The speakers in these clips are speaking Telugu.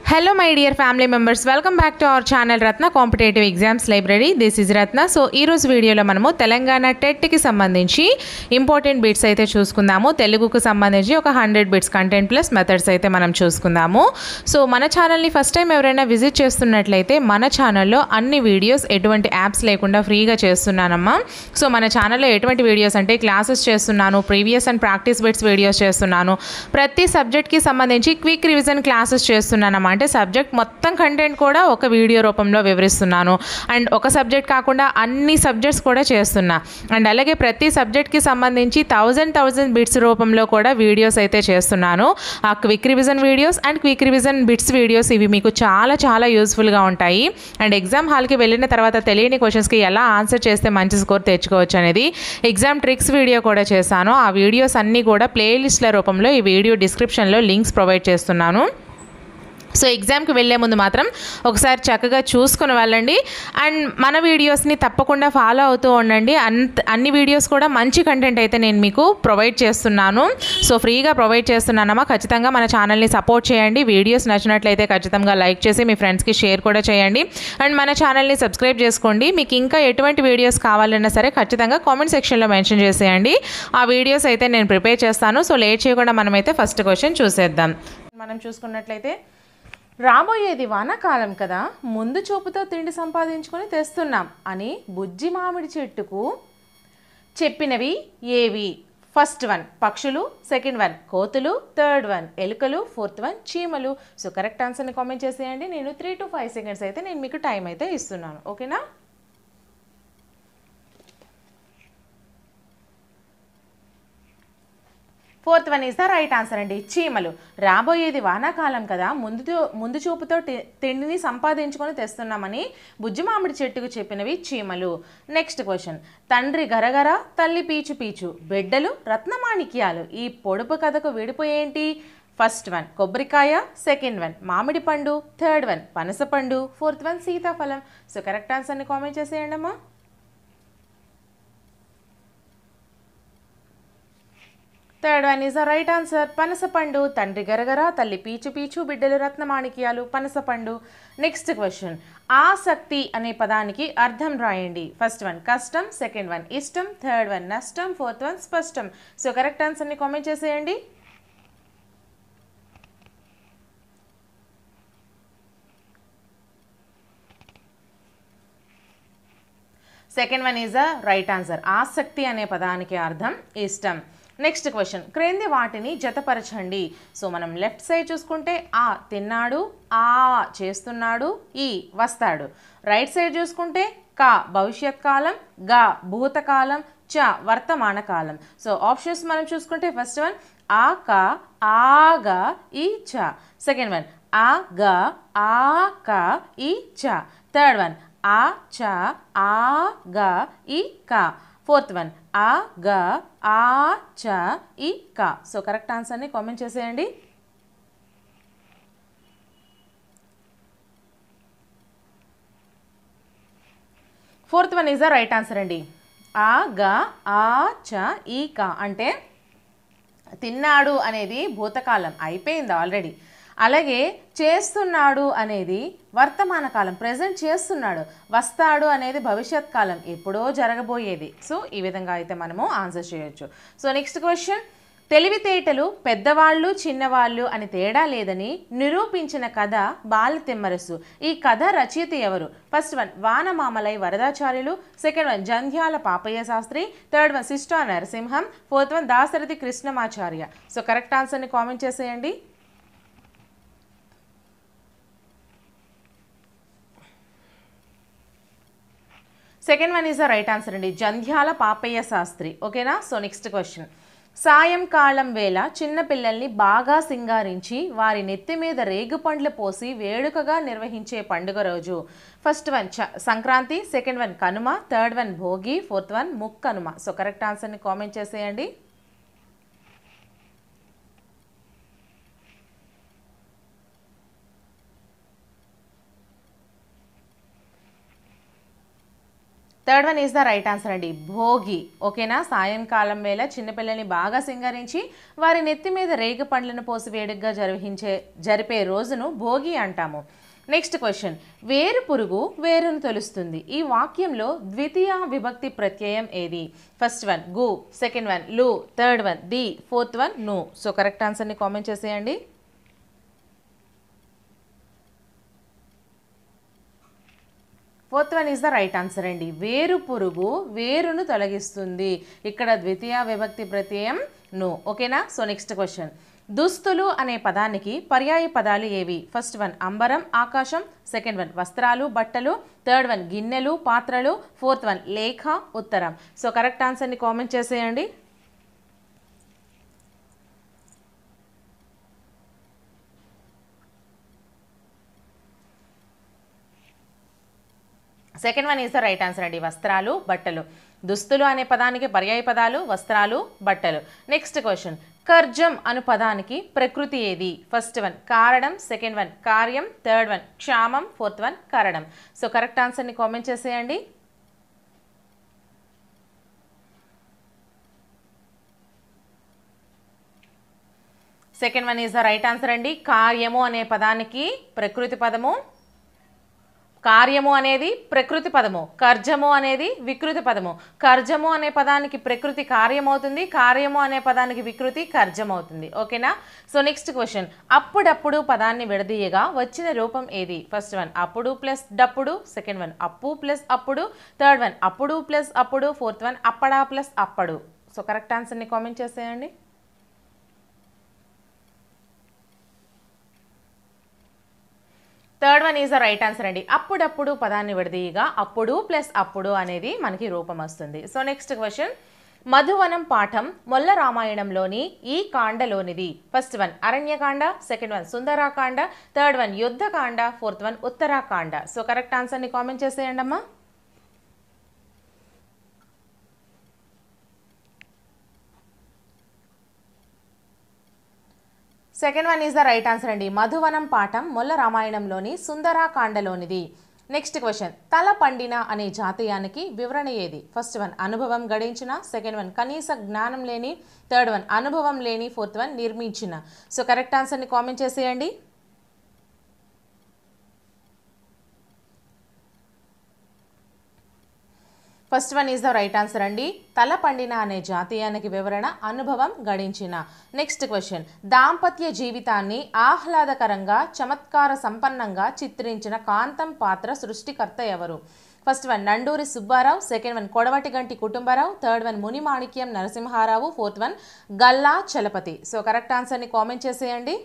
Hello my dear family members, welcome back to our channel Ratna Competitive Exams Library. This is Ratna. So ee roju video lo manamu Telangana TET ki sambandhinchi important bits aithe chusukundamu. Teluguku sambandhinchi oka 100 bits content plus methods aithe manam chusukundamu. So mana channel ni first time evaraina visit chestunnatlaithe mana channel lo anni videos etuvanti apps lekunda free ga chestunnanamma. So mana channel lo etuvanti videos ante classes chestunnanu, previous and practice bits videos chestunnanu, prati subject ki sambandhinchi quick revision classes chestunnanamma. అంటే సబ్జెక్ట్ మొత్తం కంటెంట్ కూడా ఒక వీడియో రూపంలో వివరిస్తున్నాను. అండ్ ఒక సబ్జెక్ట్ కాకుండా అన్ని సబ్జెక్ట్స్ కూడా చేస్తున్నా. అండ్ అలాగే ప్రతి సబ్జెక్ట్కి సంబంధించి 1000 బిట్స్ రూపంలో కూడా వీడియోస్ అయితే చేస్తున్నాను. ఆ quick revision videos and quick revision bits videos ఇవి మీకు చాలా చాలా యూస్ఫుల్గా ఉంటాయి. అండ్ ఎగ్జామ్ హాల్కి వెళ్ళిన తర్వాత తెలియని క్వశ్చన్స్కి ఎలా ఆన్సర్ చేస్తే మంచి స్కోర్ తెచ్చుకోవచ్చు అనేది ఎగ్జామ్ ట్రిక్స్ వీడియో కూడా చేశాను. ఆ వీడియోస్ అన్నీ కూడా ప్లేలిస్ట్ల రూపంలో ఈ వీడియో డిస్క్రిప్షన్లో లింక్స్ ప్రొవైడ్ చేస్తున్నాను. సో ఎగ్జామ్కి వెళ్ళే ముందు మాత్రం ఒకసారి చక్కగా చూసుకొని వెళ్ళండి. అండ్ మన వీడియోస్ని తప్పకుండా ఫాలో అవుతూ ఉండండి. అన్ని వీడియోస్ కూడా మంచి కంటెంట్ అయితే నేను మీకు ప్రొవైడ్ చేస్తున్నాను. సో ఫ్రీగా ప్రొవైడ్ చేస్తున్నానమ్మా. ఖచ్చితంగా మన ఛానల్ని సపోర్ట్ చేయండి. వీడియోస్ నచ్చినట్లయితే ఖచ్చితంగా లైక్ చేసి మీ ఫ్రెండ్స్కి షేర్ కూడా చేయండి. అండ్ మన ఛానల్ని సబ్స్క్రైబ్ చేసుకోండి. మీకు ఇంకా ఎటువంటి వీడియోస్ కావాలన్నా సరే ఖచ్చితంగా కామెంట్ సెక్షన్లో మెన్షన్ చేసేయండి. ఆ వీడియోస్ అయితే నేను ప్రిపేర్ చేస్తాను. సో లేట్ చేయకుండా మనమైతే ఫస్ట్ క్వశ్చన్ చూసేద్దాం. మనం చూసుకున్నట్లయితే రాబోయేది వానాకాలం కదా, ముందు చూపుతో తిండి సంపాదించుకొని తెస్తున్నాం అని బుజ్జి మామిడి చెట్టుకు చెప్పినవి ఏవి? ఫస్ట్ వన్ పక్షులు, సెకండ్ వన్ కోతులు, థర్డ్ వన్ ఎలుకలు, ఫోర్త్ వన్ చీమలు. సో కరెక్ట్ ఆన్సర్ని కామెంట్ చేసేయండి. నేను 3 to 5 seconds అయితే నేను మీకు టైం అయితే ఇస్తున్నాను. ఓకేనా? Fourth one is the right answer అండి, చీమలు. రాబోయేది వానాకాలం కదా, ముందు చూపుతో తిండిని సంపాదించుకొని తెస్తున్నామని బుజ్జి మామిడి చెట్టుకు చెప్పినవి చీమలు. నెక్స్ట్ క్వశ్చన్, తండ్రి గరగర తల్లి పీచు పీచు బిడ్డలు రత్నమాణిక్యాలు, ఈ పొడుపు కథకు విడుపు ఏంటి? ఫస్ట్ వన్ కొబ్బరికాయ, సెకండ్ వన్ మామిడి పండు, థర్డ్ వన్ పనసపండు, ఫోర్త్ వన్ సీతాఫలం. సో కరెక్ట్ ఆన్సర్ని కామెంట్ చేసేయండి అమ్మా. Third one is the right answer, పనసపండు. తండ్రి గరగర తల్లి పీచు పీచు బిడ్డలు రత్నమాణిక్యాలు, పనసపండు. నెక్స్ట్ క్వశ్చన్, ఆసక్తి అనే పదానికి అర్థం రాయండి. ఫస్ట్ వన్ కష్టం, సెకండ్ వన్ ఇష్టం, థర్డ్ వన్ నష్టం, ఫోర్త్ వన్ స్పష్టం. సో కరెక్ట్ ఆన్సర్ని కామెంట్ చేసేయండి. Second one is the right answer, ఆసక్తి అనే పదానికి అర్థం ఇష్టం. నెక్స్ట్ క్వశ్చన్, క్రింది వాటిని జతపరచండి. సో మనం లెఫ్ట్ సైడ్ చూసుకుంటే ఆ తిన్నాడు, ఆ చేస్తున్నాడు, ఈ వస్తాడు. రైట్ సైడ్ చూసుకుంటే క భవిష్యత్ కాలం, గ భూతకాలం, చ వర్తమాన కాలం. సో ఆప్షన్స్ మనం చూసుకుంటే ఫస్ట్ వన్ ఆ క, ఆ గ, ఈ చ. సెకండ్ వన్ ఆ గ, ఆ క, ఈ చ. థర్డ్ వన్ ఆ చ, ఆ గ, ఈ క. ఫోర్త్ వన్ ఆ గ, ఆ చ, ఈ క. సో కరెక్ట్ ఆన్సర్ని కామెంట్ చేసేయండి. Fourth one is the right answer అండి, ఆ గ, ఆ చ, ఈ క. అంటే తిన్నాడు అనేది భూతకాలం అయిపోయింది ఆల్రెడీ. అలాగే చేస్తున్నాడు అనేది వర్తమాన కాలం, ప్రజెంట్ చేస్తున్నాడు. వస్తాడు అనేది భవిష్యత్ కాలం, ఎప్పుడో జరగబోయేది. సో ఈ విధంగా అయితే మనము ఆన్సర్ చేయొచ్చు. సో నెక్స్ట్ క్వశ్చన్, తెలివితేటలు పెద్దవాళ్ళు చిన్నవాళ్ళు అని తేడా లేదని నిరూపించిన కథ బాలతిమ్మరసు. ఈ కథ రచయిత ఎవరు? First one Vanamamalai Varadacharyulu, second one Jandhyala Papayya Sastri, third one Sishta Narasimham, fourth one Dasarathi Krishnamacharya. So correct ఆన్సర్ని కామెంట్ చేసేయండి. Second one is the right answer అండి, జంధ్యాల పాపయ్య శాస్త్రి. ఓకేనా? సో నెక్స్ట్ క్వశ్చన్, సాయంకాలం వేళ చిన్నపిల్లల్ని బాగా సింగారించి వారి నెత్తి మీద రేగుపండ్లు పోసి వేడుకగా నిర్వహించే పండుగ రోజు. First one Sankranti, second one Kanuma, third one Bhogi, fourth one Mukkanuma. So correct ఆన్సర్ని కామెంట్ చేసేయండి. Third one is the right answer అండి, భోగి. ఓకేనా, సాయంకాలం వేళ చిన్నపిల్లల్ని బాగా సింగరించి వారి నెత్తి మీద రేగు పండ్లను పోసి వేడుగ్గా జరిపే రోజును భోగి అంటాము. నెక్స్ట్ క్వశ్చన్, వేరు పురుగు వేరును తెలుస్తుంది. ఈ వాక్యంలో ద్వితీయ విభక్తి ప్రత్యయం ఏది? ఫస్ట్ వన్ గు, సెకండ్ వన్ లు, third one the, fourth one ను. సో కరెక్ట్ ఆన్సర్ని కామెంట్ చేసేయండి. Fourth one is the right answer అండి, వేరు పురుగు వేరును తొలగిస్తుంది. ఇక్కడ ద్వితీయ విభక్తి ప్రత్యయం ను. ఓకేనా. సో నెక్స్ట్ క్వశ్చన్, దుస్తులు అనే పదానికి పర్యాయ పదాలు ఏవి? ఫస్ట్ వన్ అంబరం, ఆకాశం, సెకండ్ వన్ వస్త్రాలు, బట్టలు, థర్డ్ వన్ గిన్నెలు, పాత్రలు, ఫోర్త్ వన్ లేఖ, ఉత్తరం. సో కరెక్ట్ ఆన్సర్ని కామెంట్ చేసేయండి. Second one is the right answer అండి, వస్త్రాలు, బట్టలు. దుస్తులు అనే పదానికి పర్యాయ పదాలు వస్త్రాలు, బట్టలు. నెక్స్ట్ క్వశ్చన్, కర్జం అను పదానికి ప్రకృతి ఏది? ఫస్ట్ వన్ కారణం, సెకండ్ వన్ కార్యం, థర్డ్ వన్ క్షామం, ఫోర్త్ వన్ కరణం. సో కరెక్ట్ ఆన్సర్ని కామెంట్ చేసేయండి. Second one is the right answer అండి, కార్యము అనే పదానికి ప్రకృతి పదము, కార్యము అనేది ప్రకృతి పదము, కర్జము అనేది వికృతి పదము. కర్జము అనే పదానికి ప్రకృతి కార్యం అవుతుంది, కార్యము అనే పదానికి వికృతి కర్జం అవుతుంది. ఓకేనా. సో నెక్స్ట్ క్వశ్చన్, అప్పుడప్పుడు పదాన్ని విడదీయగా వచ్చిన రూపం ఏది? ఫస్ట్ వన్ అప్పుడు ప్లస్ డప్పుడు, సెకండ్ వన్ అప్పు ప్లస్ అప్పుడు, థర్డ్ వన్ అప్పుడు ప్లస్ అప్పుడు, ఫోర్త్ వన్ అప్పడా ప్లస్ అప్పడు. సో కరెక్ట్ ఆన్సర్ని కామెంట్ చేసేయండి. Third one is the right answer అండి, అప్పుడప్పుడు పదాన్ని విడదీయగా అప్పుడు ప్లస్ అప్పుడు అనేది మనకి రూపం వస్తుంది. సో నెక్స్ట్ క్వశ్చన్, మధువనం పాఠం మొల్ల రామాయణంలోని ఈ కాండలోనిది? First one Aranyakanda, second one Sundarakanda, third one Yuddhakanda, fourth one Uttarakanda. So correct ఆన్సర్ని కామెంట్ చేసేయండి అమ్మా. Second one is the right answer అండి, మధువనం పాఠం మొల్ల రామాయణంలోని సుందరాకాండలోనిది. నెక్స్ట్ క్వశ్చన్, తల పండిన అనే జాతీయానికి వివరణ ఏది? ఫస్ట్ వన్ అనుభవం గడించిన, సెకండ్ వన్ కనీస జ్ఞానం లేని, థర్డ్ వన్ అనుభవం లేని, ఫోర్త్ వన్ నిర్మించిన. సో కరెక్ట్ ఆన్సర్ని కామెంట్ చేసేయండి. First one is the right answer అండి, తల పండిన అనే జాతీయానికి వివరణ అనుభవం గడించిన. నెక్స్ట్ క్వశ్చన్, దాంపత్య జీవితాన్ని ఆహ్లాదకరంగా చమత్కార సంపన్నంగా చిత్రించిన కాంతం పాత్ర సృష్టికర్త ఎవరు? First one Nanduri Subbarao, second one Kodavatiganti Kutumbarao, third one Munimanikyam Narasimharao, fourth one Galla Chalapathi. So correct ఆన్సర్ని కామెంట్ చేసేయండి.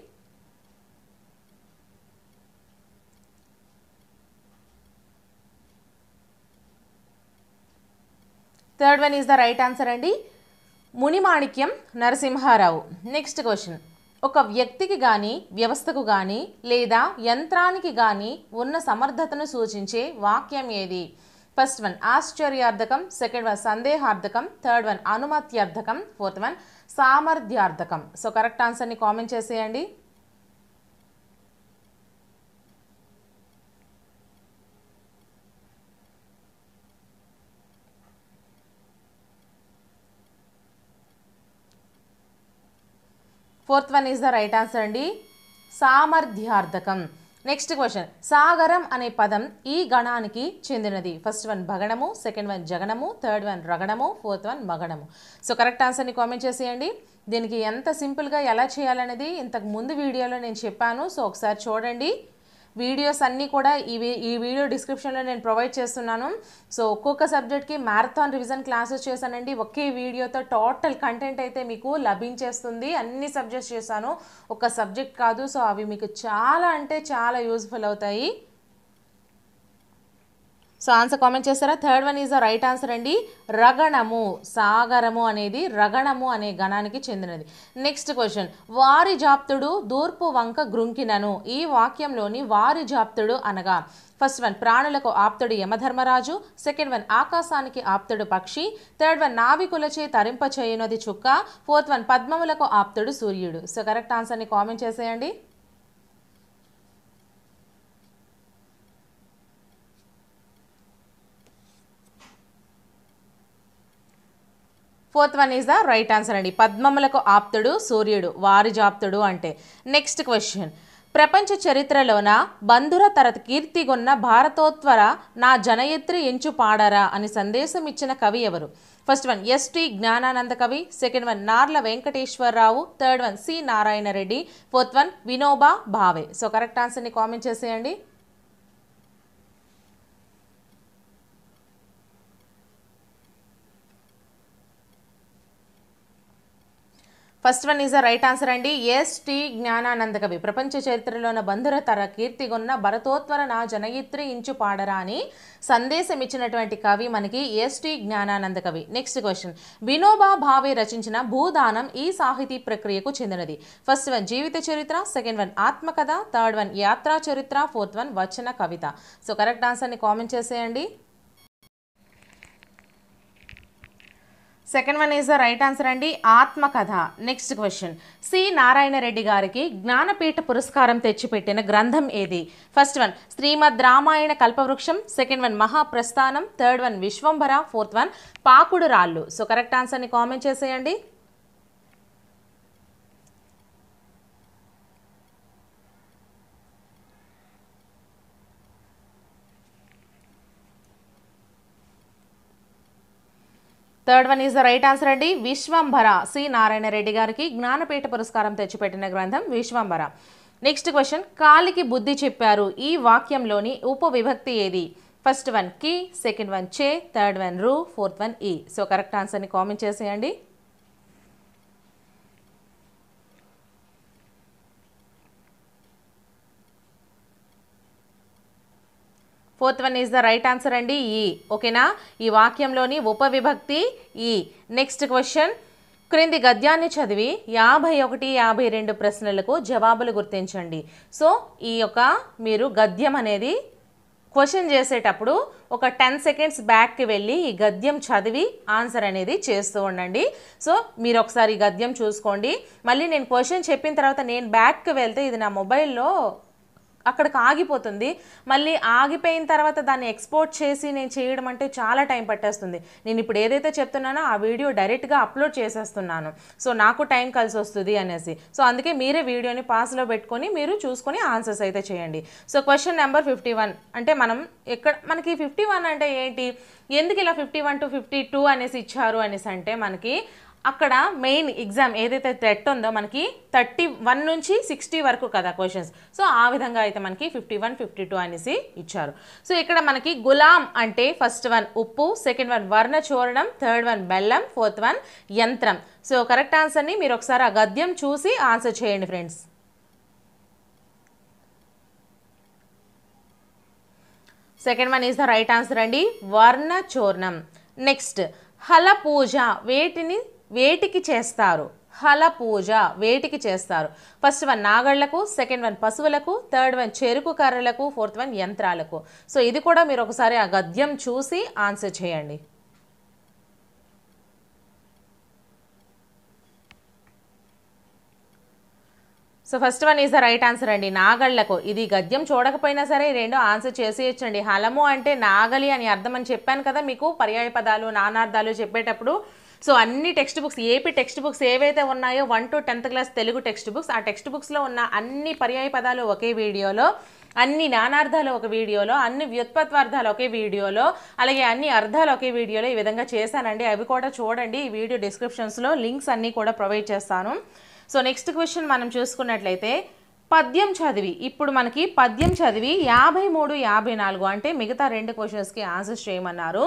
Third one is the right answer అండి, మునిమాణిక్యం నరసింహారావు. నెక్స్ట్ క్వశ్చన్, ఒక వ్యక్తికి కానీ వ్యవస్థకు కానీ లేదా యంత్రానికి కానీ ఉన్న సమర్థతను సూచించే వాక్యం ఏది? ఫస్ట్ వన్ ఆశ్చర్యార్థకం, సెకండ్ వన్ సందేహార్థకం, థర్డ్ వన్ అనుమత్యార్థకం, ఫోర్త్ వన్ సామర్థ్యార్థకం. సో కరెక్ట్ ఆన్సర్ని కామెంట్ చేసేయండి. Fourth one is the right answer అండి, సామర్థ్యార్థకం. నెక్స్ట్ క్వశ్చన్, సాగరం అనే పదం ఈ గణానికి చెందినది? ఫస్ట్ వన్ భగణము, సెకండ్ వన్ జగనము, థర్డ్ వన్ రగణము, ఫోర్త్ వన్ మగణము. సో కరెక్ట్ ఆన్సర్ని కామెంట్ చేసేయండి. దీనికి ఎంత సింపుల్గా ఎలా చేయాలనేది ఇంతకు ముందు వీడియోలో నేను చెప్పాను. సో ఒకసారి చూడండి. వీడియోస్ అన్నీ కూడా ఈ వీడియో డిస్క్రిప్షన్లో నేను ప్రొవైడ్ చేస్తున్నాను. సో ఒక్కొక్క సబ్జెక్ట్కి మ్యారథాన్ రివిజన్ క్లాసెస్ చేశానండి. ఒకే వీడియోతో టోటల్ కంటెంట్ అయితే మీకు లభించేస్తుంది. అన్ని సబ్జెక్ట్స్ చేశాను, ఒక సబ్జెక్ట్ కాదు. సో అవి మీకు చాలా అంటే చాలా యూజ్ఫుల్ అవుతాయి. సో ఆన్సర్ కామెంట్ చేస్తారా? Third one is the right answer అండి, రగణము. సాగరము అనేది రగణము అనే గణానికి చెందినది. నెక్స్ట్ క్వశ్చన్, వారి జాప్తుడు దూర్పు వంక గ్రుంకినను. ఈ వాక్యంలోని వారి జాప్తుడు అనగా? ఫస్ట్ వన్ ప్రాణులకు ఆప్తుడు యమధర్మరాజు, సెకండ్ వన్ ఆకాశానికి ఆప్తుడు పక్షి, థర్డ్ వన్ నావికులచే తరింప చేయనది చుక్క, ఫోర్త్ వన్ పద్మములకు ఆప్తుడు సూర్యుడు. సో కరెక్ట్ ఆన్సర్ని కామెంట్ చేసేయండి. Fourth one is the right answer అండి. పద్మములకు ఆప్తుడు సూర్యుడు, వారి జాప్తుడు అంటే. నెక్స్ట్ క్వశ్చన్, ప్రపంచ చరిత్రలోన బంధుర తర కీర్తిగొన్న భారతోత్వర నా జనయత్రి ఎంచు పాడరా అని సందేశం ఇచ్చిన కవి ఎవరు? First one S T Jnanananda Kavi, second one Narla Venkateswararao, third one C Narayana Reddy, fourth one Vinoba Bhave. So correct ఆన్సర్ని కామెంట్ చేసేయండి. First one is the right answer అండి. ఎస్టి జ్ఞానానంద కవి. ప్రపంచ చరిత్రలోన బంధుర తర కీర్తిగొన్న భరతోత్వర నా జనయిత్రి ఇంచు పాడరా అని సందేశం ఇచ్చినటువంటి కవి మనకి ఎస్టి జ్ఞానానంద కవి. నెక్స్ట్ క్వశ్చన్, వినోబా భావే రచించిన భూదానం ఈ సాహితీ ప్రక్రియకు చెందినది? ఫస్ట్ వన్ జీవిత చరిత్ర, సెకండ్ వన్ ఆత్మకథ, థర్డ్ వన్ యాత్రా చరిత్ర, ఫోర్త్ వన్ వచన కవిత. సో కరెక్ట్ ఆన్సర్ని కామెంట్ చేసేయండి. Second one is the right answer అండి, ఆత్మకథ. Next question, C Narayana Reddy గారికి జ్ఞానపీఠ పురస్కారం తెచ్చిపెట్టిన గ్రంథం ఏది? First one Srimad Ramayana Kalpavruksham, second one Mahaprasthanam, third one Vishwambhara, fourth one Pakudu Rallu. So correct ఆన్సర్ని కామెంట్ చేసేయండి. Third one is the right answer అండి, విశ్వంభర. సి నారాయణ రెడ్డి గారికి జ్ఞానపీఠ పురస్కారం తెచ్చిపెట్టిన గ్రంథం విశ్వంభర. నెక్స్ట్ క్వశ్చన్, కాలికి బుద్ధి చెప్పారు ఈ వాక్యంలోని ఉపవిభక్తి ఏది? ఫస్ట్ వన్ కి, సెకండ్ వన్ చే, థర్డ్ వన్ రు, ఫోర్త్ వన్ ఈ. సో కరెక్ట్ ఆన్సర్ని కామెంట్ చేసేయండి. Fourth one is the right answer అండి, ఈ. ఓకేనా, ఈ వాక్యంలోని ఉపవిభక్తి ఈ. నెక్స్ట్ క్వశ్చన్, క్రింది గద్యాన్ని చదివి 51, 52 ప్రశ్నలకు జవాబులు గుర్తించండి. సో ఈ యొక్క మీరు గద్యం అనేది క్వశ్చన్ చేసేటప్పుడు ఒక 10 సెకండ్స్ బ్యాక్కి వెళ్ళి ఈ గద్యం చదివి ఆన్సర్ అనేది చేస్తూ ఉండండి. సో మీరు ఒకసారి ఈ గద్యం చూసుకోండి. మళ్ళీ నేను క్వశ్చన్ చెప్పిన తర్వాత నేను బ్యాక్కి వెళ్తే ఇది నా మొబైల్లో అక్కడికి ఆగిపోతుంది. మళ్ళీ ఆగిపోయిన తర్వాత దాన్ని ఎక్స్పోర్ట్ చేసి నేను చేయడం అంటే చాలా టైం పట్టేస్తుంది. నేను ఇప్పుడు ఏదైతే చెప్తున్నానో ఆ వీడియో డైరెక్ట్గా అప్లోడ్ చేసేస్తున్నాను. సో నాకు టైం కలిసి వస్తుంది అనేసి. సో అందుకే మీరే వీడియోని పాస్లో పెట్టుకొని మీరు చూసుకొని ఆన్సర్స్ అయితే చేయండి. సో క్వశ్చన్ నెంబర్ 51 అంటే మనకి 51 అంటే ఏంటి, ఎందుకు ఇలా 51 to 52 అనేసి ఇచ్చారు అనేసి అంటే మనకి అక్కడ మెయిన్ ఎగ్జామ్ ఏదైతే థ్రెట్ ఉందో మనకి 31 నుంచి 60 వరకు కదా క్వశ్చన్స్. సో ఆ విధంగా అయితే మనకి 51, 52 అనేసి ఇచ్చారు. సో ఇక్కడ మనకి గులాం అంటే ఫస్ట్ వన్ ఉప్పు, సెకండ్ వన్ వర్ణచూర్ణం, థర్డ్ వన్ బెల్లం, ఫోర్త్ వన్ యంత్రం. సో కరెక్ట్ ఆన్సర్ని మీరు ఒకసారి ఆ గద్యం చూసి ఆన్సర్ చేయండి friends. Second one is the right answer అండి, వర్ణచూర్ణం. నెక్స్ట్ హల పూజ వేటికి చేస్తారు? హల పూజ వేటికి చేస్తారు? ఫస్ట్ వన్ నాగళ్లకు, సెకండ్ వన్ పశువులకు, థర్డ్ వన్ చెరుకు కర్రలకు, ఫోర్త్ వన్ యంత్రాలకు. సో ఇది కూడా మీరు ఒకసారి ఆ గద్యం చూసి ఆన్సర్ చేయండి. So first one is the right answer అండి, నాగళ్లకు. ఇది గద్యం చూడకపోయినా సరే రెండు ఆన్సర్ చేసేయచ్చండి. హలము అంటే నాగలి అని అర్థం అని చెప్పాను కదా మీకు పర్యాయ పదాలు నానార్థాలు చెప్పేటప్పుడు. సో అన్ని text books AP text books ఏవైతే ఉన్నాయో 1 to 10th class Telugu text books, ఆ టెక్స్ట్ బుక్స్లో ఉన్న అన్ని పర్యాయ పదాలు ఒకే వీడియోలో, అన్ని నానార్థాలు ఒక వీడియోలో, అన్ని వ్యుత్పత్వార్థాలు ఒకే వీడియోలో, అలాగే అన్ని అర్థాలు ఒకే వీడియోలో ఈ విధంగా చేశానండి. అవి కూడా చూడండి. ఈ వీడియో డిస్క్రిప్షన్స్లో లింక్స్ అన్నీ కూడా ప్రొవైడ్ చేస్తాను. సో నెక్స్ట్ క్వశ్చన్ మనం చూసుకున్నట్లయితే పద్యం చదివి, ఇప్పుడు మనకి పద్యం చదివి 53, 54 అంటే మిగతా 2 క్వశ్చన్స్కి ఆన్సర్స్ చేయమన్నారు.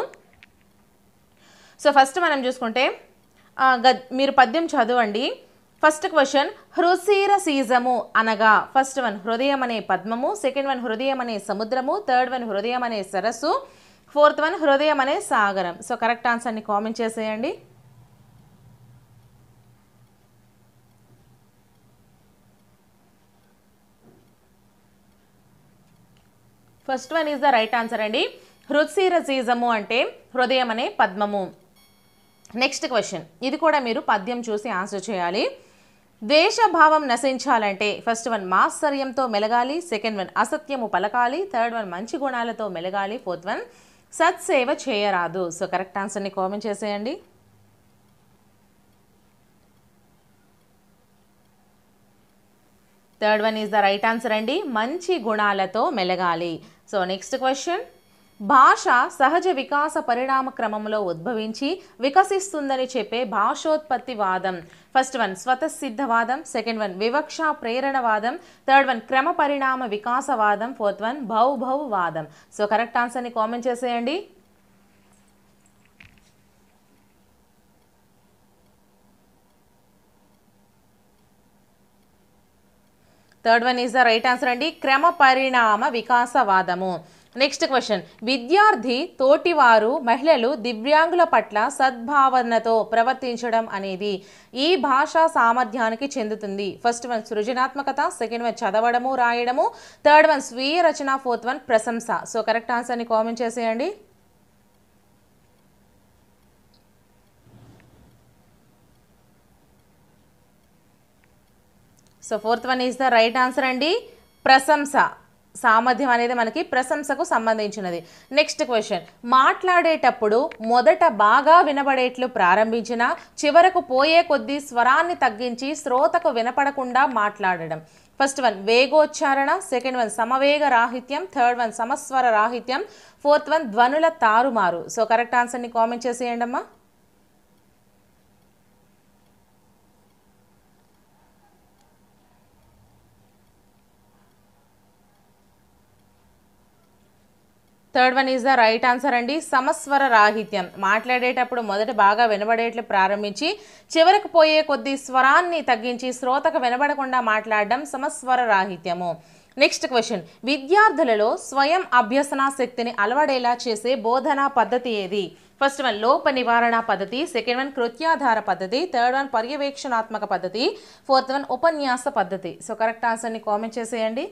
సో ఫస్ట్ మనం చూసుకుంటే మీరు పద్యం చదవండి. ఫస్ట్ క్వశ్చన్, హృశీర సీజము అనగా ఫస్ట్ వన్ హృదయం అనే పద్మము, సెకండ్ వన్ హృదయం అనే సముద్రము, థర్డ్ వన్ హృదయం అనే సరస్సు, ఫోర్త్ వన్ హృదయం అనే సాగరం. సో కరెక్ట్ ఆన్సర్ని కామెంట్ చేసేయండి. First one is the right answer అండి, హృశీర సీజము అంటే హృదయం అనే పద్మము. నెక్స్ట్ క్వశ్చన్, ఇది కూడా మీరు పద్యం చూసి ఆన్సర్ చేయాలి. ద్వేషభావం నశించాలంటే ఫస్ట్ వన్ మాత్సర్యంతో మెలగాలి, సెకండ్ వన్ అసత్యము పలకాలి, థర్డ్ వన్ మంచి గుణాలతో మెలగాలి, ఫోర్త్ వన్ సత్సేవ చేయరాదు. సో కరెక్ట్ ఆన్సర్ని కామెంట్ చేసేయండి. Third one is the right answer అండి, మంచి గుణాలతో మెలగాలి. సో నెక్స్ట్ క్వశ్చన్, భాష సహజ వికాస పరిణామ క్రమంలో ఉద్భవించి వికసిస్తుందని చెప్పే భాషోత్పత్తి వాదం. ఫస్ట్ వన్ స్వతసిద్ధవాదం, సెకండ్ వన్ వివక్ష ప్రేరణవాదం, థర్డ్ వన్ క్రమ పరిణామ వికాసవాదం, ఫోర్త్ వన్ భౌభౌవాదం. సో కరెక్ట్ ఆన్సర్ని కామెంట్ చేసేయండి. Third one is the right answer అండి, క్రమ పరిణామ వికాసవాదము. నెక్స్ట్ క్వశ్చన్, విద్యార్థి తోటివారు మహిళలు దివ్యాంగుల పట్ల సద్భావనతో ప్రవర్తించడం అనేది ఈ భాషా సామర్థ్యానికి చెందుతుంది. ఫస్ట్ వన్ సృజనాత్మకత, సెకండ్ వన్ చదవడము రాయడము, థర్డ్ వన్ స్వీయ రచన, ఫోర్త్ వన్ ప్రశంస. సో కరెక్ట్ ఆన్సర్ని కామెంట్ చేసేయండి. So fourth one is the right answer అండి, ప్రశంస. సామర్థ్యం అనేది మనకి ప్రశంసకు సంబంధించినది. నెక్స్ట్ క్వశ్చన్, మాట్లాడేటప్పుడు మొదట బాగా వినబడేట్లు ప్రారంభించిన చివరకు పోయే కొద్దీ స్వరాన్ని తగ్గించి శ్రోతకు వినపడకుండా మాట్లాడడం. ఫస్ట్ వన్ వేగోచ్చారణ, సెకండ్ వన్ సమవేగ రాహిత్యం, థర్డ్ వన్ సమస్వర రాహిత్యం, ఫోర్త్ వన్ ధ్వనుల తారుమారు. సో కరెక్ట్ ఆన్సర్ని కామెంట్ చేసేయండి అమ్మా. Third one is the right answer అండి, సమస్వర రాహిత్యం. మాట్లాడేటప్పుడు మొదట బాగా వినబడేట్లు ప్రారంభించి చివరకు పోయే కొద్ది స్వరాన్ని తగ్గించి శ్రోతకు వినబడకుండా మాట్లాడడం సమస్వర రాహిత్యము. నెక్స్ట్ క్వశ్చన్, విద్యార్థులలో స్వయం అభ్యసన శక్తిని అలవడేలా చేసే బోధనా పద్ధతి ఏది? ఫస్ట్ వన్ లోప నివారణ పద్ధతి, సెకండ్ వన్ కృత్యాధార పద్ధతి, థర్డ్ వన్ పర్యవేక్షణాత్మక పద్ధతి, ఫోర్త్ వన్ ఉపన్యాస పద్ధతి. సో కరెక్ట్ ఆన్సర్ని కామెంట్ చేసేయండి.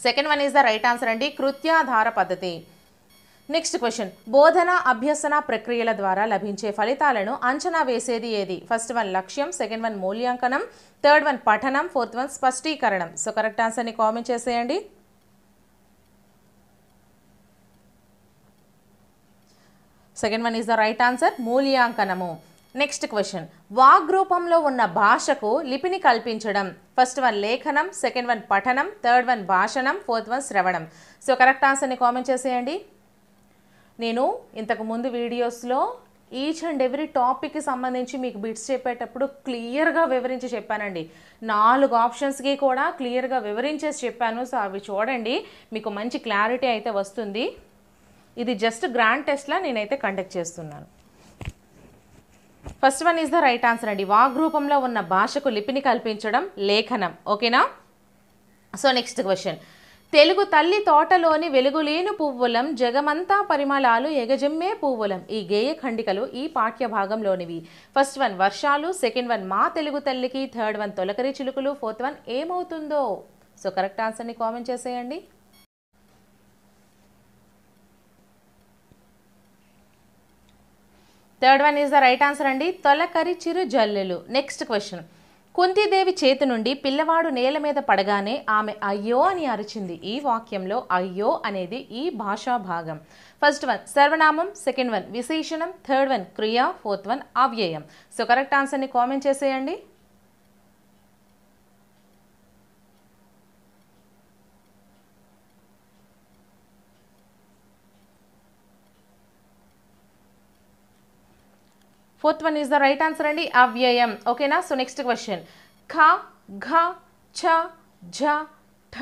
Second one is the right answer అండి, కృత్యాధార పద్ధతి. నెక్స్ట్ క్వశ్చన్, బోధన అభ్యసన ప్రక్రియల ద్వారా లభించే ఫలితాలను అంచనా వేసేది ఏది? ఫస్ట్ వన్ లక్ష్యం, సెకండ్ వన్ మూల్యాంకనం, థర్డ్ వన్ పఠనం, ఫోర్త్ వన్ స్పష్టీకరణం. సో కరెక్ట్ ఆన్సర్ని కామెంట్ చేసేయండి. Second one is the right answer, మూల్యాంకనము. నెక్స్ట్ క్వశ్చన్, వాగ్రూపంలో ఉన్న భాషకు లిపిని కల్పించడం. ఫస్ట్ వన్ లేఖనం, సెకండ్ వన్ పఠనం, థర్డ్ వన్ భాషణం, ఫోర్త్ వన్ శ్రవణం. సో కరెక్ట్ ఆన్సర్ని కామెంట్ చేసేయండి. నేను ఇంతకు ముందు వీడియోస్లో ఈచ్ అండ్ ఎవ్రీ టాపిక్కి సంబంధించి మీకు బిట్స్ చెప్పేటప్పుడు క్లియర్గా వివరించి చెప్పానండి. 4 ఆప్షన్స్కి కూడా క్లియర్గా వివరించేసి చెప్పాను. సో అవి చూడండి, మీకు మంచి క్లారిటీ అయితే వస్తుంది. ఇది జస్ట్ గ్రాండ్ టెస్ట్లా నేనైతే కండక్ట్ చేస్తున్నాను. First one is the right answer అండి, వాగ్రూపంలో ఉన్న భాషకు లిపిని కల్పించడం లేఖనం. ఓకేనా? సో నెక్స్ట్ క్వశ్చన్, తెలుగు తల్లి తోటలోని వెలుగులేను పువ్వులం జగమంతా పరిమళాలు ఎగజెమ్మే పువ్వులం. ఈ గేయ ఖండికలు ఈ పాఠ్య భాగంలోనివి. ఫస్ట్ వన్ వర్షాలు, సెకండ్ వన్ మా తెలుగు తల్లికి, థర్డ్ వన్ తొలకరి చిలుకలు, ఫోర్త్ వన్ ఏమవుతుందో. సో కరెక్ట్ ఆన్సర్ని కామెంట్ చేసేయండి. Third one is the right answer అండి, తొలకరి చిరు జల్లెలు. నెక్స్ట్ క్వశ్చన్, కుంతీదేవి చేతి నుండి పిల్లవాడు నేల మీద పడగానే ఆమె అయ్యో అని అరిచింది. ఈ వాక్యంలో అయ్యో అనేది ఈ భాషా భాగం. ఫస్ట్ వన్ సర్వనామం, సెకండ్ వన్ విశేషణం, థర్డ్ వన్ క్రియ, ఫోర్త్ వన్ అవ్యయం. సో కరెక్ట్ ఆన్సర్ని కామెంట్ చేసేయండి. Fourth one is the right answer అండి, అవ్యయం. ఓకేనా? సో నెక్స్ట్ క్వశ్చన్, ఖ, ఘ, ఛ, ఝ, ఠ,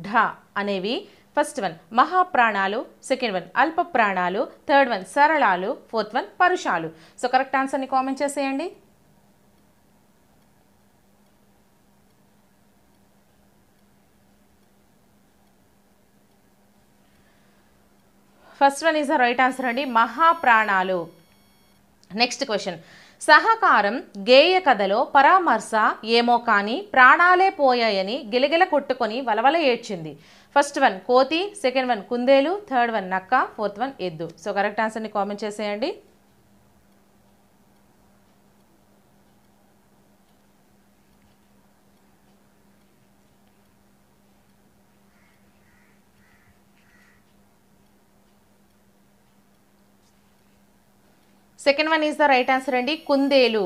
ఢ అనేవి ఫస్ట్ వన్ మహాప్రాణాలు, సెకండ్ వన్ అల్ప ప్రాణాలు, థర్డ్ వన్ సరళాలు, ఫోర్త్ వన్ పరుషాలు. సో కరెక్ట్ ఆన్సర్ని కామెంట్ చేసేయండి. First one is the right answer అండి, మహాప్రాణాలు. నెక్స్ట్ క్వశ్చన్, సహకారం గేయ కథలో పరామర్శ ఏమో కానీ ప్రాణాలే పోయాయని గిలగిల కొట్టుకొని వలవల ఏడ్చింది. ఫస్ట్ వన్ కోతి, సెకండ్ వన్ కుందేలు, థర్డ్ వన్ నక్క, ఫోర్త్ వన్ ఎద్దు. సో కరెక్ట్ ఆన్సర్ని కామెంట్ చేసేయండి. Second one is the right answer అండి, కుందేలు.